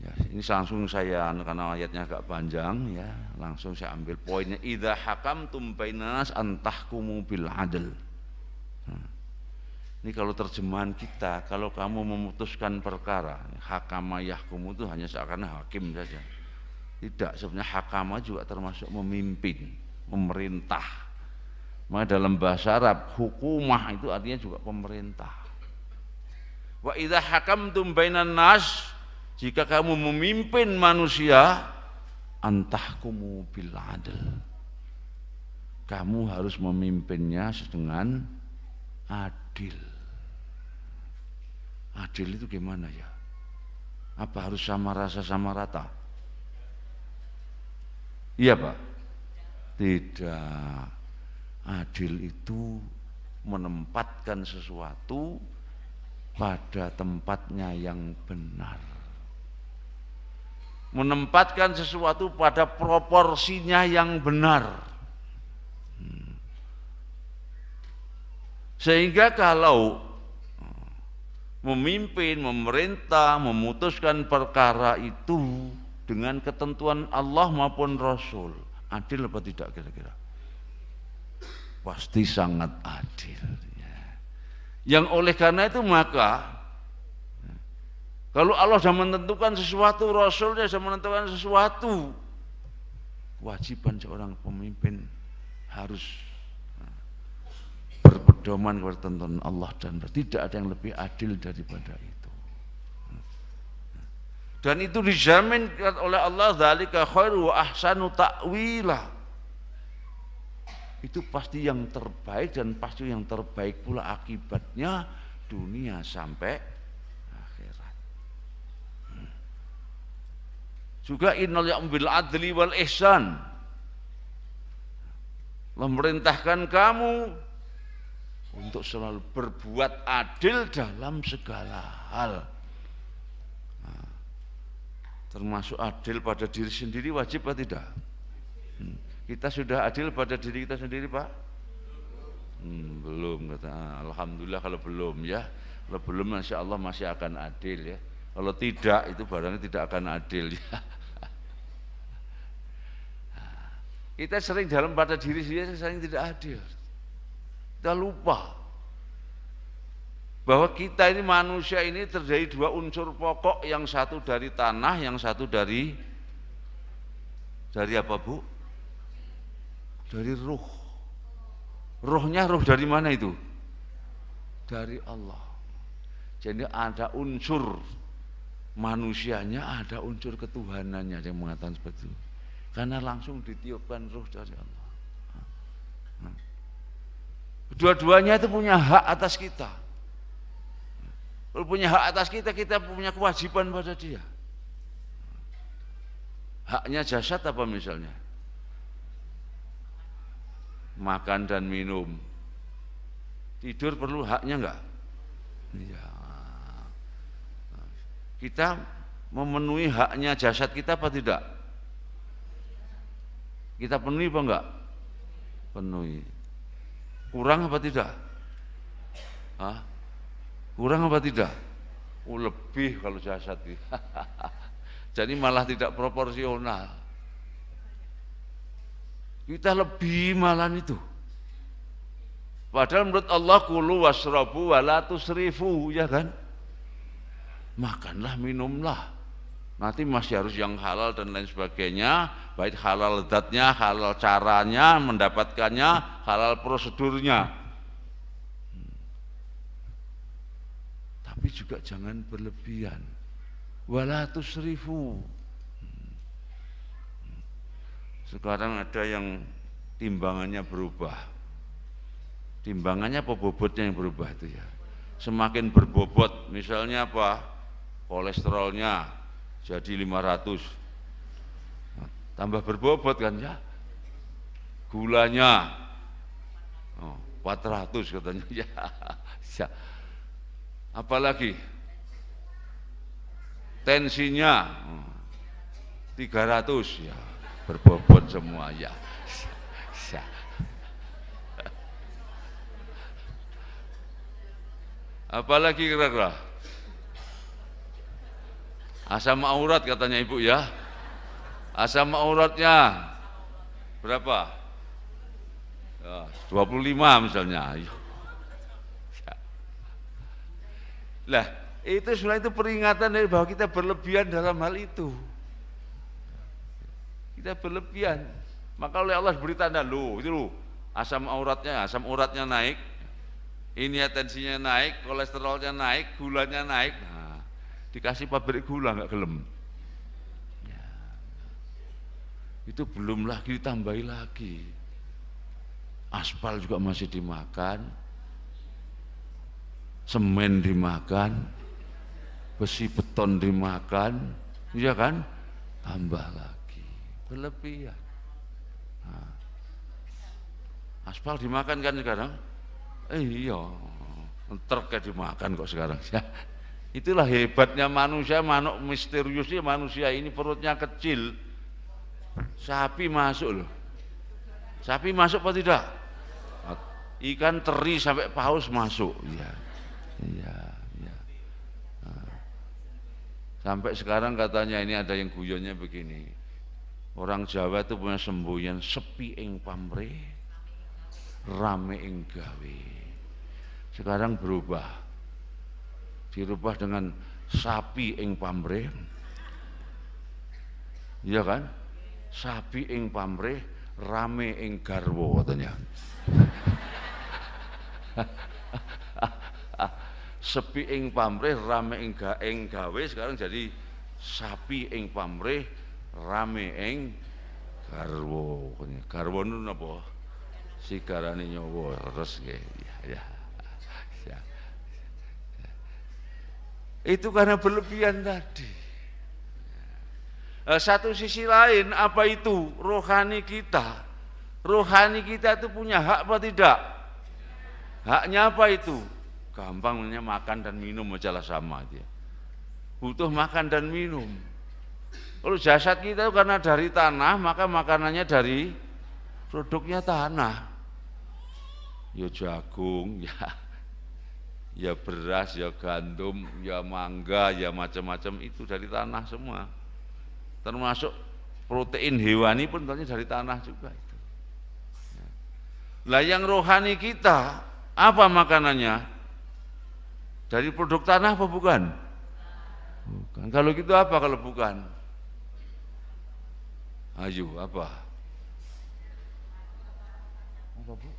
Ya, ini langsung saya, karena ayatnya agak panjang ya, langsung saya ambil poinnya. Idza hakamtum bainas antahkumu bil adl. Ini kalau terjemahan kita, kalau kamu memutuskan perkara, hakama yahkumu itu hanya seakan hakim saja. Tidak, sebenarnya hakama juga termasuk memimpin, memerintah. Maka dalam bahasa Arab hukumah itu artinya juga pemerintah. Wa idza hakamtum bainan nas, jika kamu memimpin manusia, antahkumu bil adl. Kamu harus memimpinnya dengan adil. Adil itu gimana ya? Apa harus sama rasa sama rata? Iya Pak? Tidak. Adil itu menempatkan sesuatu pada tempatnya yang benar. Menempatkan sesuatu pada proporsinya yang benar. Sehingga kalau memimpin, memerintah, memutuskan perkara itu dengan ketentuan Allah maupun Rasul, adil apa tidak kira-kira? Pasti sangat adil. Yang oleh karena itu maka kalau Allah sudah menentukan sesuatu, Rasulnya sudah menentukan sesuatu, kewajiban seorang pemimpin harus berpedoman kepada tuntunan Allah dan tidak ada yang lebih adil daripada itu. Dan itu dijamin oleh Allah, dzalika khairu wa ahsanu ta'wila. Itu pasti yang terbaik dan pasti yang terbaik pula akibatnya dunia sampai akhirat. Juga innal ya'mul adli wal ihsan. Memerintahkan kamu untuk selalu berbuat adil dalam segala hal. Nah, termasuk adil pada diri sendiri wajib atau tidak? Kita sudah adil pada diri kita sendiri Pak? Belum kata. Alhamdulillah kalau belum ya. Kalau belum insya Allah masih akan adil ya. Kalau tidak itu barangnya tidak akan adil ya. Kita sering dalam pada diri sendiri sering tidak adil. Kita lupa bahwa kita ini manusia ini terdiri dua unsur pokok, yang satu dari tanah, yang satu dari apa Bu? Dari ruh. Ruhnya ruh dari mana itu? Dari Allah. Jadi ada unsur manusianya, ada unsur ketuhanannya yang mengatakan seperti itu. Karena langsung ditiupkan ruh dari Allah. Dua-duanya itu punya hak atas kita. Kalau punya hak atas kita, kita punya kewajiban pada dia. Haknya jasad apa misalnya? Makan dan minum. Tidur perlu haknya enggak? Iya. Kita memenuhi haknya jasad kita apa tidak? Kita penuhi apa enggak? Penuhi. Kurang apa tidak? Hah? Kurang apa tidak? Lebih kalau jasad. Jadi malah tidak proporsional. Kita lebih malah itu. Padahal menurut Allah kulu wasrabu wala tusrifu, ya kan? Makanlah, minumlah. Nanti masih harus yang halal dan lain sebagainya, baik halal zatnya, halal caranya mendapatkannya, halal prosedurnya. Tapi juga jangan berlebihan. Wala tusrifu. Sekarang ada yang timbangannya berubah. Timbangannya apa bobotnya yang berubah itu ya. Semakin berbobot, misalnya apa? Kolesterolnya jadi 500, nah, tambah berbobot kan ya. Gulanya 400 katanya ya. Apalagi tensinya 300 ya, berbobot semua ya. Apalagi kira-kira asam aurat katanya ibu ya. Asam auratnya berapa? Ya, 25 misalnya. Lah, itu sebenarnya itu peringatan dari bahwa kita berlebihan dalam hal itu. Kita berlebihan. Maka oleh Allah beri tanda, loh, itu loh, asam uratnya naik. Ini tensinya naik, kolesterolnya naik, gulanya naik. Nah, dikasih pabrik gula nggak gelem. Ya. Itu belum lagi ditambahi lagi. Aspal juga masih dimakan, semen dimakan, besi beton dimakan, iya kan? Tambah lagi, berlebihan. Nah, aspal dimakan kan sekarang? Iya, truk dimakan kok sekarang. Itulah hebatnya manusia, manuk misteriusnya manusia ini perutnya kecil. Sapi masuk loh. Sapi masuk apa tidak? Ikan teri sampai paus masuk. Iya. Iya, iya. Nah, sampai sekarang katanya ini ada yang guyonnya begini. Orang Jawa itu punya semboyan sepi ing pamrih, rame ing gawe. Sekarang berubah. Dirubah dengan sapi ing pamrih. Iya kan? Sapi ing pamrih, rame ing garwa katanya. Sepi ing pamrih, rame ing gawe, sekarang jadi sapi ing pamrih, rame ing garwa. Garwa itu apa? Sigarane nyawa terus ya. Itu karena berlebihan tadi. Satu sisi lain apa itu? Rohani kita. Rohani kita itu punya hak apa tidak? Haknya apa itu? Gampangnya makan dan minum ajalah sama dia. Butuh makan dan minum. Kalau jasad kita itu karena dari tanah, maka makanannya dari produknya tanah. Ya jagung, ya beras, ya gandum, ya mangga, ya macam-macam itu dari tanah semua. Termasuk protein hewani pun ternyata dari tanah juga itu. Lah yang rohani kita apa makanannya? Dari produk tanah apa bukan? Bukan. Kalau gitu apa kalau bukan? Ayo apa? Apa Bu?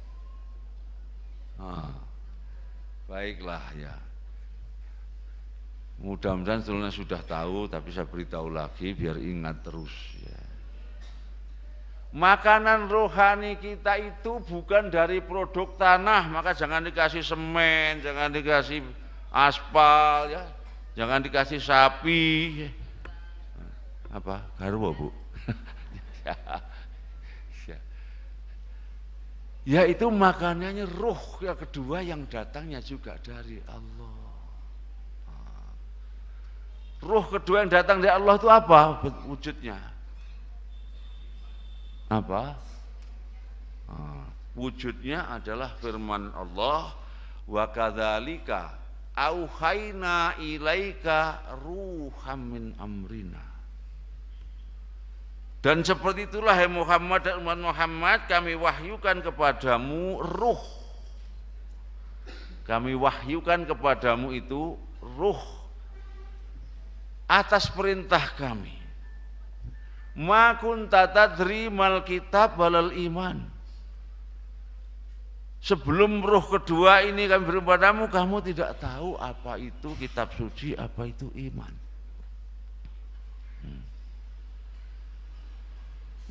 Baiklah ya. Mudah-mudahan sebetulnya sudah tahu, tapi saya beritahu lagi biar ingat terus ya. Makanan rohani kita itu bukan dari produk tanah, maka jangan dikasih semen, jangan dikasih aspal ya, jangan dikasih sapi. Apa? Garwa Bu? Ya itu makanannya roh yang kedua yang datangnya juga dari Allah. Roh kedua yang datang dari Allah itu apa wujudnya? Apa? Wujudnya adalah firman Allah, wa kadzalika auhayna ilaika ruham min amrina. Dan seperti itulah hai Muhammad dan umat Muhammad, kami wahyukan kepadamu ruh. Kami wahyukan kepadamu itu ruh atas perintah kami. Ma kunta tadri mal kitab walal iman. Sebelum ruh kedua ini kami beri padamu, kamu tidak tahu apa itu kitab suci, apa itu iman.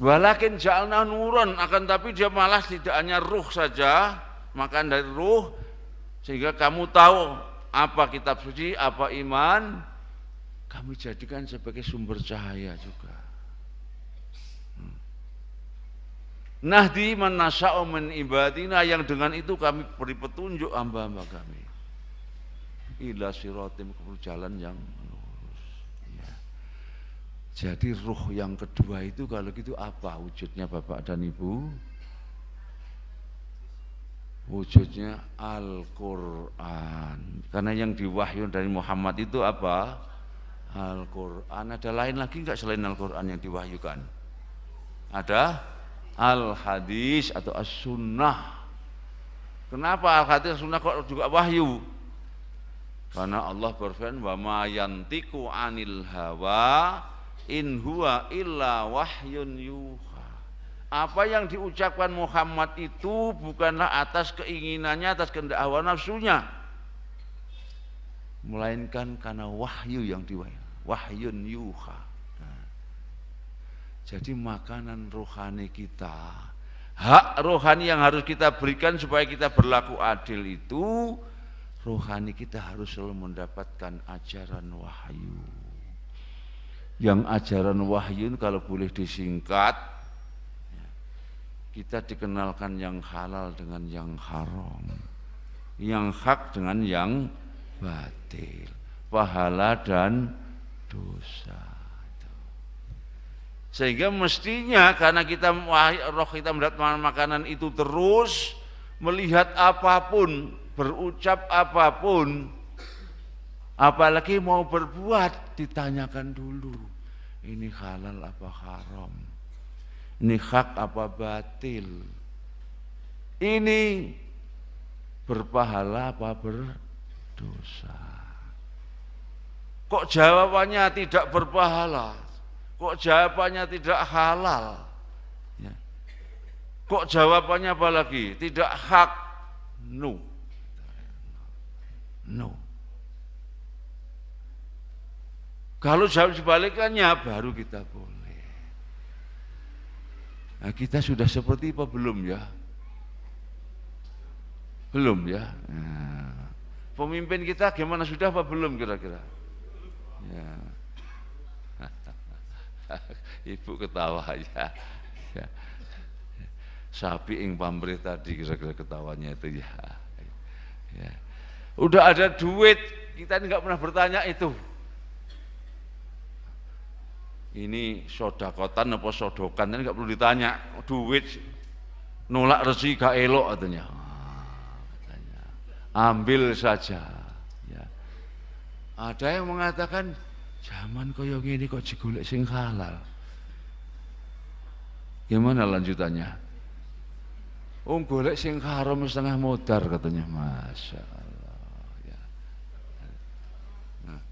Walakin ja'alna nuron, akan tapi dia malah tidak hanya ruh saja, makan dari ruh, sehingga kamu tahu apa kitab suci, apa iman, kami jadikan sebagai sumber cahaya juga. Nahdi man nasya'u min ibadina, yang dengan itu kami beri petunjuk hamba-hamba kami. Ila siratim, ke jalan yang jadi ruh yang kedua itu kalau gitu apa wujudnya Bapak dan Ibu? Wujudnya Al-Quran. Karena yang diwahyun dari Muhammad itu apa? Al-Quran. Ada lain lagi enggak selain Al-Quran yang diwahyukan? Ada Al-Hadis atau As-Sunnah. Kenapa Al-Hadis As-Sunnah kok juga wahyu? Karena Allah berfirman, wa ma yantiqu 'anil hawa in huwa illa wahyun yuha. Apa yang diucapkan Muhammad itu bukanlah atas keinginannya, atas kehendak hawa nafsunya, melainkan karena wahyu yang wahyun yuha. Nah, jadi makanan rohani kita, hak rohani yang harus kita berikan supaya kita berlaku adil itu, rohani kita harus selalu mendapatkan ajaran wahyu. Yang ajaran wahyu kalau boleh disingkat, kita dikenalkan yang halal dengan yang haram, yang hak dengan yang batil, pahala dan dosa. Sehingga mestinya karena kita roh kita mendapat makanan itu terus, melihat apapun, berucap apapun, apalagi mau berbuat, ditanyakan dulu, ini halal apa haram, ini hak apa batil, ini berpahala apa berdosa. Kok jawabannya tidak berpahala? Kok jawabannya tidak halal? Ya. Kok jawabannya apa lagi? Tidak hak? No. Kalau jawab sebalikannya baru kita boleh. Nah, kita sudah seperti apa belum ya? Belum ya? Nah, pemimpin kita gimana, sudah apa belum kira-kira? Ya. Ibu ketawa ya. Ya. Sapi ing pamrih tadi kira-kira ketawanya itu ya. Ya. Udah ada duit, kita nggak pernah bertanya itu. Ini sodakotan apa sodokan, ini nggak perlu ditanya. Duit nolak rezeki gak elok katanya. Ambil saja. Ya. Ada yang mengatakan zaman koyo gini kok digolek sing halal. Gimana lanjutannya? Golek sing haram setengah modar katanya. Masya Allah. Ya. Nah,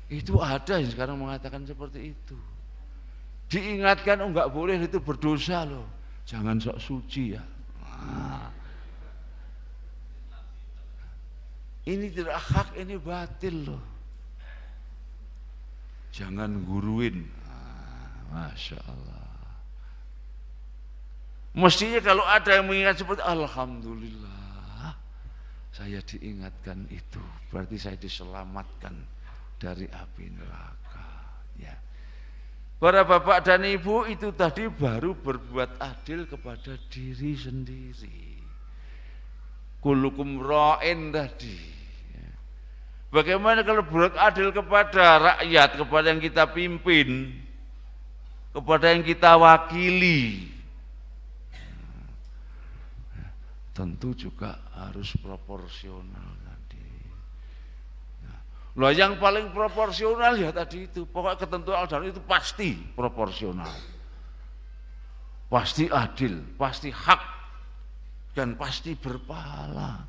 itu ada yang sekarang mengatakan seperti itu. Diingatkan enggak boleh, itu berdosa loh. Jangan sok suci ya. Nah. Ini tidak hak, ini batil loh. Jangan guruin. Masya Allah. Mestinya kalau ada yang mengingat seperti alhamdulillah, saya diingatkan itu, berarti saya diselamatkan dari api neraka. Ya. Para bapak dan ibu itu tadi baru berbuat adil kepada diri sendiri. Kulukum ra'in tadi. Ya. Bagaimana kalau berbuat adil kepada rakyat, kepada yang kita pimpin, kepada yang kita wakili? Tentu juga harus proporsional tadi. Nah, loh yang paling proporsional ya tadi itu, pokoknya ketentuan agama itu pasti proporsional, pasti adil, pasti hak, dan pasti berpahala.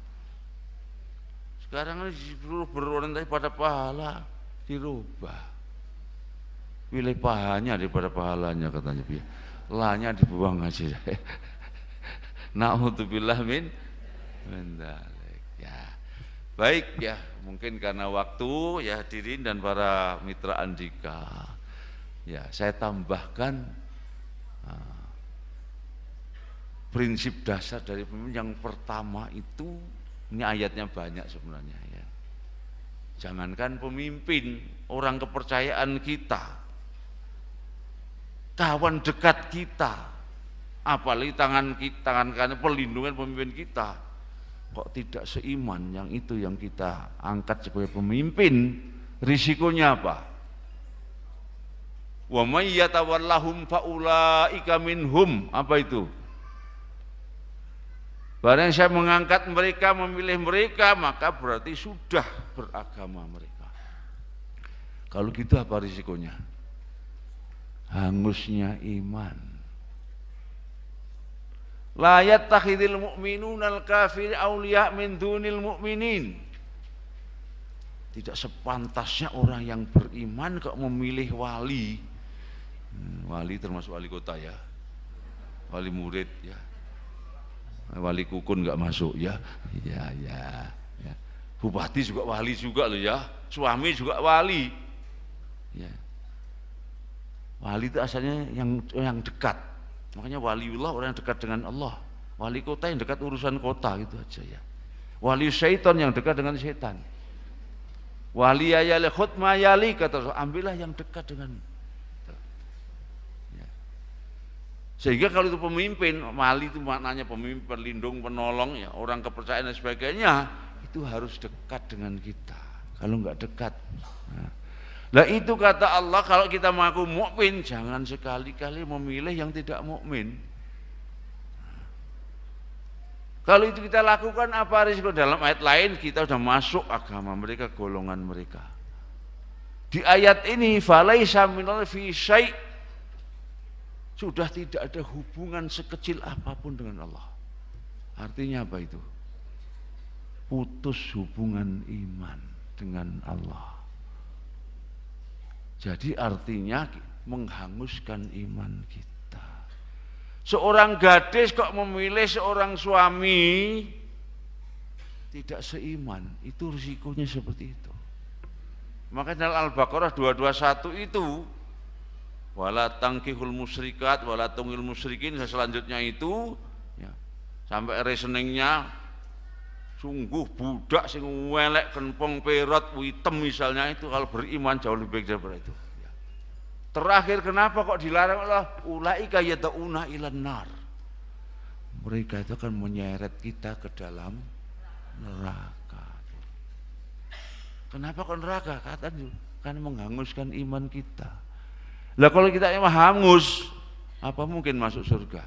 Sekarang ini disuruh berorientasi pada pahala, dirubah. Pilih pahanya daripada pahalanya katanya. Lahnya dibuang aja. Na'udzubillah min dzalik. Ya. Baik ya, mungkin karena waktu ya hadirin dan para mitra Andika. Ya, saya tambahkan prinsip dasar dari pemimpin yang pertama itu, ini ayatnya banyak sebenarnya ya. Jangankan pemimpin, orang kepercayaan kita, kawan dekat kita, apalagi tangan kanan pelindungan pemimpin kita, kok tidak seiman, yang itu yang kita angkat sebagai pemimpin, risikonya apa? Wa may yatawallahum faulaika minhum, apa itu? Barang saya mengangkat mereka, memilih mereka, maka berarti sudah beragama mereka. Kalau gitu apa risikonya? Hangusnya iman. La yattakhidil mu'minunal kafir awliya min dunil mu'minin. Tidak sepantasnya orang yang beriman kok memilih wali. Wali termasuk wali kota ya. wali murid ya. Wali kukun nggak masuk ya. Ya. Bupati juga wali juga loh ya. Suami juga wali. Ya. Wali itu asalnya yang dekat. Makanya waliullah orang yang dekat dengan Allah. Wali kota yang dekat urusan kota gitu aja ya. Wali syaitan yang dekat dengan setan. Wali ayali khutma yali kata ambillah yang dekat dengan. Ya. Sehingga kalau itu pemimpin, wali itu maknanya pemimpin, pelindung, penolong ya, orang kepercayaan dan sebagainya, itu harus dekat dengan kita. Kalau enggak dekat. Nah itu kata Allah, kalau kita mengaku mukmin, jangan sekali-kali memilih yang tidak mukmin. Kalau itu kita lakukan apa risiko? Dalam ayat lain kita sudah masuk agama mereka, golongan mereka. Di ayat ini falaisa minal fi syai', sudah tidak ada hubungan sekecil apapun dengan Allah. Artinya apa itu? Putus hubungan iman dengan Allah. Jadi artinya menghanguskan iman kita. Seorang gadis kok memilih seorang suami tidak seiman, itu risikonya seperti itu. Maka dalam Al-Baqarah 221 itu wala tangkihul musyrikat wala tungil musyrikin, selanjutnya itu ya, sampai reasoningnya sungguh budak sing welek kenpong perot witem misalnya, itu kalau beriman jauh lebih baik daripada itu. Terakhir kenapa kok dilarang Allah? Ulaika yad'una ilan nar. Mereka itu akan menyeret kita ke dalam neraka. Kenapa kok neraka? Katanya kan menghanguskan iman kita. Lah kalau kita emang hangus, apa mungkin masuk surga?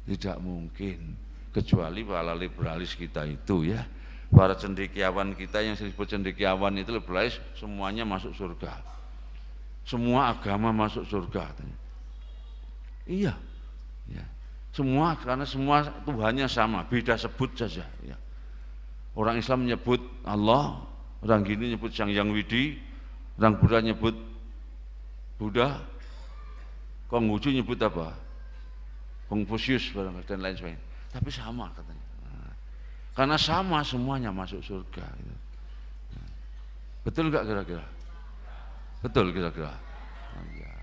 Tidak mungkin. Kecuali para liberalis kita itu ya, para cendekiawan kita yang disebut cendekiawan itu liberalis, semuanya masuk surga, semua agama masuk surga. Iya, ya. Semua, karena semua Tuhannya sama, beda sebut saja. Ya. Orang Islam menyebut Allah, orang gini nyebut Sang Hyang Widi, orang Buddha nyebut Buddha, Konghucu nyebut apa? Konfusius dan lain sebagainya. Tapi sama katanya. Nah, karena sama semuanya masuk surga. Gitu. Nah, betul nggak kira-kira? Betul kira-kira. Oh, ya.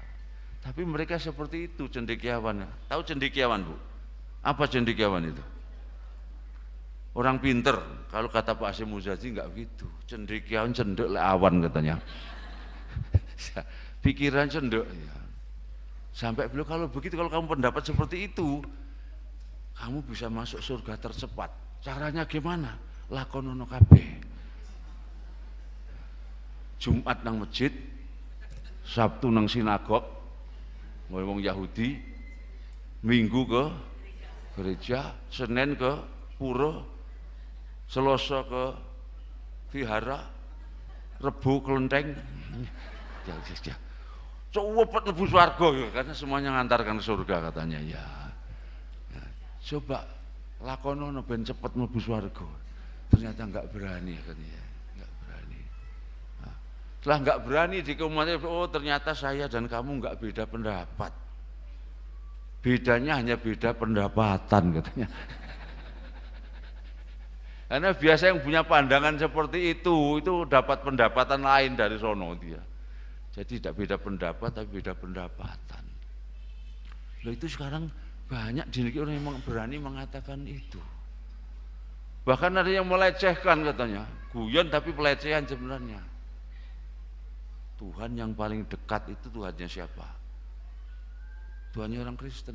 Tapi mereka seperti itu cendekiawan. Tahu cendekiawan Bu? Apa cendekiawan itu? Orang pinter. Kalau kata Pak Hasyim Muzadi nggak gitu. Cendekiawan cendek awan katanya. Pikiran cendek. Ya. Sampai beliau kalau begitu, kalau kamu pendapat seperti itu, kamu bisa masuk surga tercepat. Caranya gimana? Lakonono kabeh. Jumat nang masjid, Sabtu nang sinagog, ngomong Yahudi, Minggu ke gereja, Senin ke pura, Selasa ke vihara, Rebu kelenteng. Ya. Coba lebu swarga ya, karena semuanya ngantarkan ke surga katanya ya. Coba lakonono ben cepet mlebu swarga. Ternyata enggak berani katanya, enggak berani. Nah, setelah enggak berani dikomentari, oh ternyata saya dan kamu enggak beda pendapat. Bedanya hanya beda pendapatan katanya. Karena biasa yang punya pandangan seperti itu dapat pendapatan lain dari sono dia. Jadi tidak beda pendapat tapi beda pendapatan. Loh itu sekarang banyak di negeri orang yang berani mengatakan itu. Bahkan ada yang melecehkan katanya, guyon tapi pelecehan sebenarnya. Tuhan yang paling dekat itu Tuhannya siapa? Tuhannya orang Kristen.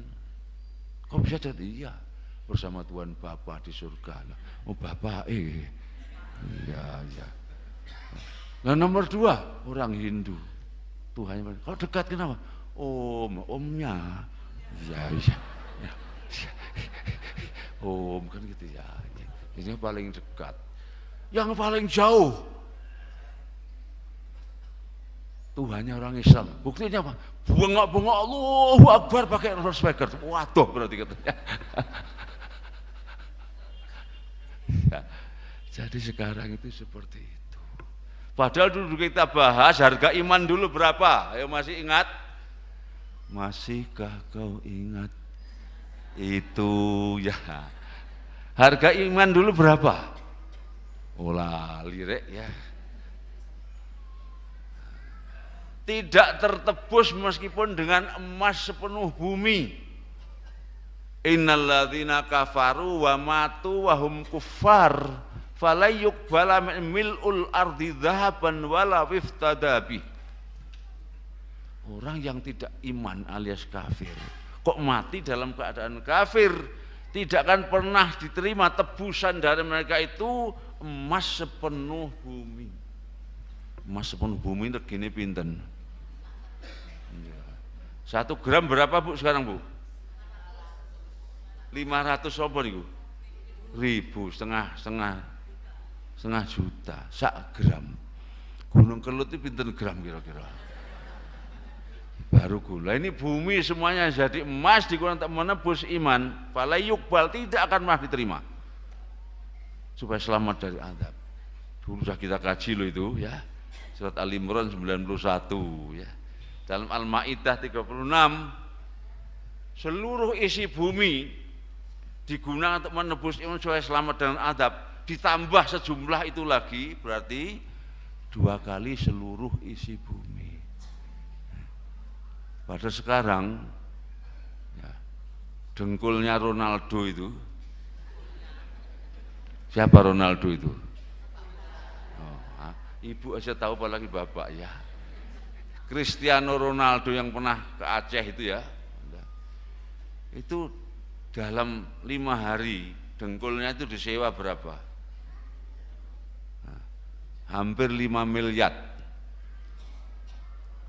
Kok bisa jadi? Iya, bersama Tuhan Bapa di surga. Oh Bapa iya. Nah nomor 2 orang Hindu. Tuhannya kalau dekat kenapa? Omnya. Ya. Om kan gitu ya. Ini paling dekat. Yang paling jauh Tuhannya orang Islam. Buktinya apa? Bengok-bengok Allahu Akbar pakai loudspeaker. Waduh berarti katanya. Ya, jadi sekarang itu seperti itu. Padahal dulu kita bahas harga iman dulu berapa? Ayo masih ingat? Masihkah kau ingat itu ya. Harga iman dulu berapa? Oh lali rek ya. Tidak tertebus meskipun dengan emas sepenuh bumi. Innalladzina kafaru wa matu wa hum kuffar fala yuqbala mil'ul ardi dzahaban wala wiftadabi. Orang yang tidak iman alias kafir kok mati dalam keadaan kafir, tidak akan pernah diterima tebusan dari mereka itu emas sepenuh bumi. Emas sepenuh bumi regine pinten? 1 gram berapa Bu sekarang Bu? 500 apa niku? 1.000, setengah juta sak gram. Gunung Kelut itu pinten gram kira-kira? Baru gula. Ini bumi semuanya jadi emas digunakan untuk menebus iman. Fala yuqbal, tidak akan pernah diterima. Supaya selamat dari azab. Dulu sudah kita kaji loh itu ya. Surat Al-Imran 91 ya. Dalam Al-Maidah 36 seluruh isi bumi digunakan untuk menebus iman supaya selamat dari azab. Ditambah sejumlah itu lagi berarti 2 kali seluruh isi bumi. Pada sekarang ya, dengkulnya Ronaldo itu, siapa Ronaldo itu? Ibu aja tahu apalagi bapak ya. Cristiano Ronaldo yang pernah ke Aceh itu ya, itu dalam 5 hari dengkulnya itu disewa berapa? Hampir 5 miliar.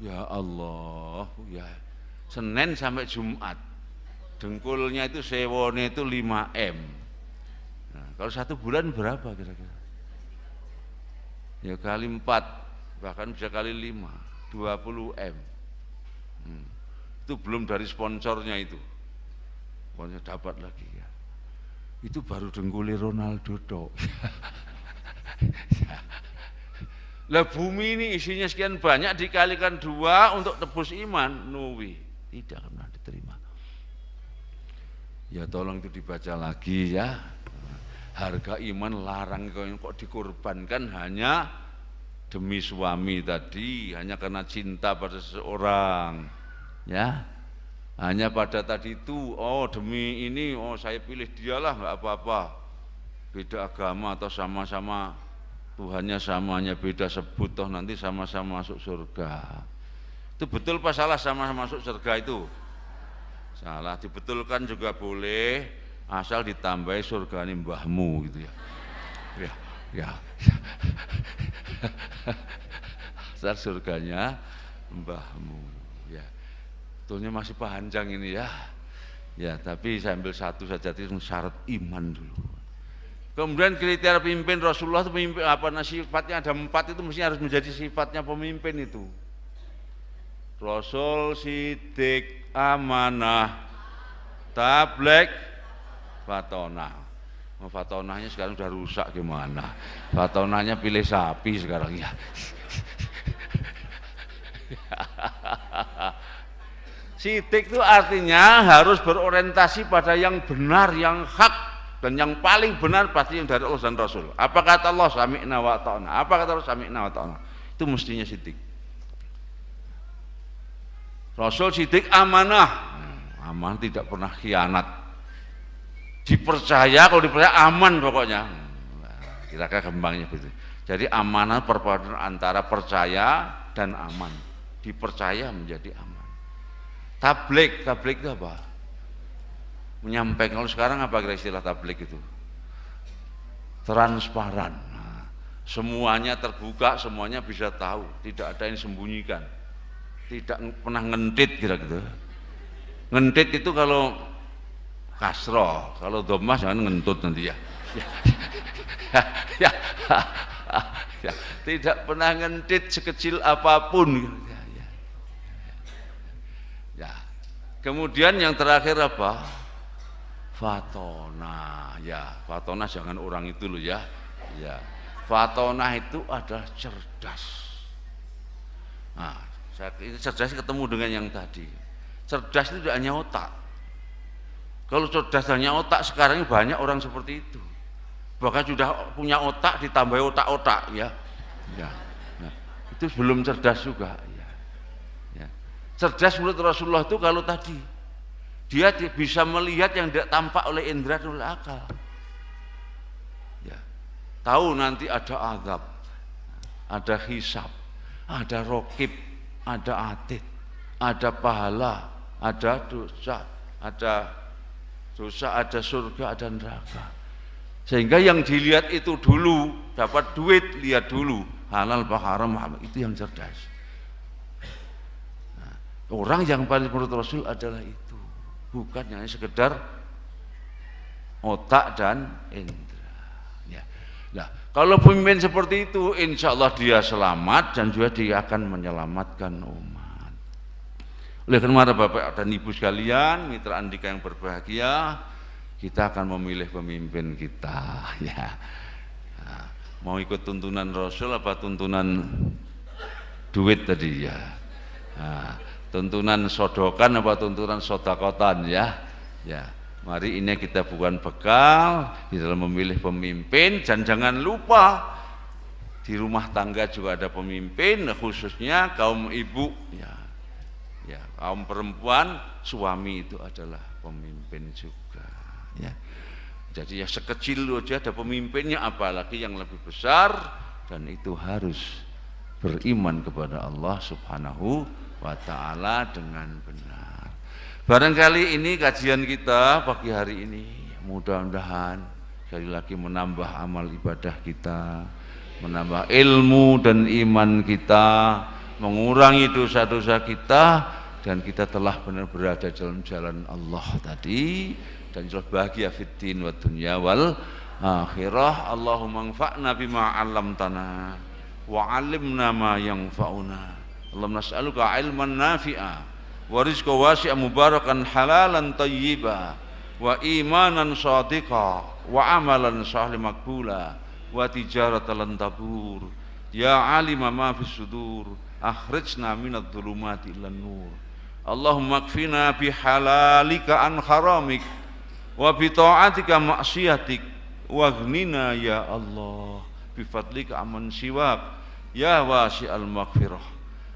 Ya Allah, ya Senin sampai Jumat dengkulnya itu sewone itu 5 M. Nah, kalau 1 bulan berapa kira-kira? Ya kali 4, bahkan bisa kali 5, 20 M. Itu belum dari sponsornya itu. Pokoknya dapat lagi ya. Itu baru dengkuli Ronaldo toh. Ya. Lah bumi ini isinya sekian banyak dikalikan 2 untuk tebus iman, nuwi tidak pernah diterima. Ya tolong itu dibaca lagi ya. Harga iman larang kok dikorbankan hanya demi suami tadi, hanya karena cinta pada seseorang, ya. Hanya pada tadi itu, oh demi ini, oh saya pilih dialah nggak apa-apa. Beda agama atau sama-sama Tuhannya samanya beda, sebut toh nanti sama-sama masuk surga. Itu betul apa salah sama-sama masuk surga itu? Salah, dibetulkan juga boleh asal ditambahi surga ini mbahmu gitu ya. Ya. Asal surganya mbahmu ya. Betulnya masih panjang ini ya. Ya, tapi saya ambil satu saja, itu syarat iman dulu. Kemudian kriteria pemimpin Rasulullah itu pemimpin apa, sifatnya ada 4 itu mesti harus menjadi sifatnya pemimpin itu. Rasul, Siddiq, amanah, tabligh, fatonah. Fatonahnya sekarang sudah rusak gimana? Fatonahnya pilih sapi sekarang ya. Siddiq itu artinya harus berorientasi pada yang benar, yang hak. Dan yang paling benar pasti yang dari Allah dan Rasul. Apa kata Allah? Sami'na wa ta'na. Apa kata Allah? Sami'na wa ta'na. Itu mestinya Siddiq. Rasul Siddiq amanah. Aman, tidak pernah khianat. Dipercaya, kalau dipercaya aman pokoknya. Kira-kira kembangnya begitu. Jadi amanah perpaduan antara percaya dan aman. Dipercaya menjadi aman. Tabligh itu apa? Menyampaikan. Kalau sekarang apa kira istilah tabligh itu? Transparan. Nah, semuanya terbuka, semuanya bisa tahu, tidak ada yang disembunyikan, tidak pernah ngentit kira-gitu. Ngentit itu kalau kasroh, kalau dhammah jangan ngentut nanti ya. Ya. Tidak pernah ngentit sekecil apapun. Ya. Kemudian yang terakhir apa? Fatonah, ya fatonah jangan orang itu loh ya. Ya, fatonah itu adalah cerdas. Nah, ini cerdas ketemu dengan yang tadi. Cerdas itu tidak hanya otak. Kalau cerdas hanya otak, sekarang ini banyak orang seperti itu. Bahkan sudah punya otak ditambah otak-otak ya. Ya. Nah, itu belum cerdas juga ya. Ya. Cerdas menurut Rasulullah itu kalau tadi dia bisa melihat yang tidak tampak oleh indera dan oleh akal. Ya. Tahu nanti ada azab, ada hisab, ada rokib, ada atid, ada pahala, ada dosa, ada surga, ada neraka. Sehingga yang dilihat itu dulu, dapat duit, lihat dulu halal apa haram, itu yang cerdas. Nah, orang yang paling menurut Rasul adalah itu, bukan hanya sekedar otak dan indera. Ya. Nah, kalau pemimpin seperti itu, insya Allah dia selamat dan juga dia akan menyelamatkan umat. Oleh karena Bapak dan Ibu sekalian, mitra Andika yang berbahagia, kita akan memilih pemimpin kita. Ya. Nah, mau ikut tuntunan Rasul apa tuntunan duit tadi ya? Nah, tuntunan sodokan apa tuntunan sodakotan ya? Ya. Mari ini kita bukan bekal di dalam memilih pemimpin, dan jangan lupa di rumah tangga juga ada pemimpin, khususnya kaum ibu ya. Ya, kaum perempuan, suami itu adalah pemimpin juga ya. Jadi ya sekecil aja ada pemimpinnya, apalagi yang lebih besar, dan itu harus beriman kepada Allah Subhanahu wa ta'ala dengan benar. Barangkali ini kajian kita pagi hari ini, mudah-mudahan sekali lagi menambah amal ibadah kita, menambah ilmu dan iman kita, mengurangi dosa-dosa kita, dan kita telah benar berada dalam jalan Allah tadi, dan telah bahagia fiddin wa dunya wal akhirah. Allahumma anfa'na bima 'allamtana wa 'allimna ma yanfa'una. Allahumma nas'aluka 'ilman nafi'a wa rizqan wasi'an mubarakan halalan thayyiba wa imanan shadiqa wa amalan salihan maqbula wa tijaratan lan tabur. Ya 'alima ma fis sudur akhrijna minadh dhulumati ilan nur. Allahumma kfina bihalalika an haramik wa bita'atika maksiatik waghnina ya Allah bifadlika aman siwak ya wasi'al maghfirah.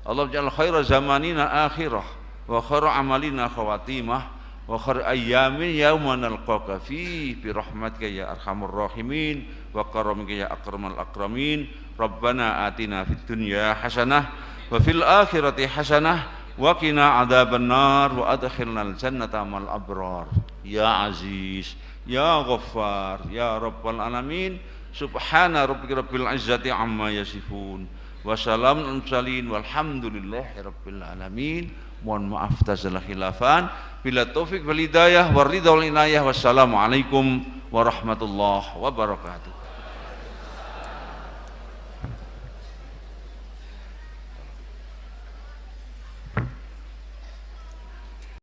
Allah ja'al khaira zamanina akhirah wa khaira amalina khawatimah wa khair ayyamin yauma nalqaka fi birahmatika ya arhamar rahimin wa karamika ya akramal akramin. Rabbana atina fid dunya hasanah wa fil akhirati hasanah wa qina adzabannar wa adkhilnal jannata mal abrar ya aziz ya ghaffar ya rabbal alamin. Subhana rabbika rabbil izzati amma yasifun wa salamun alal mursalin walhamdulillahi rabbil alamin. Mohon maaf atas segala khilafan, bila taufik wal hidayah war ridha wal inayah. Wassalamualaikum warahmatullahi wabarakatuh.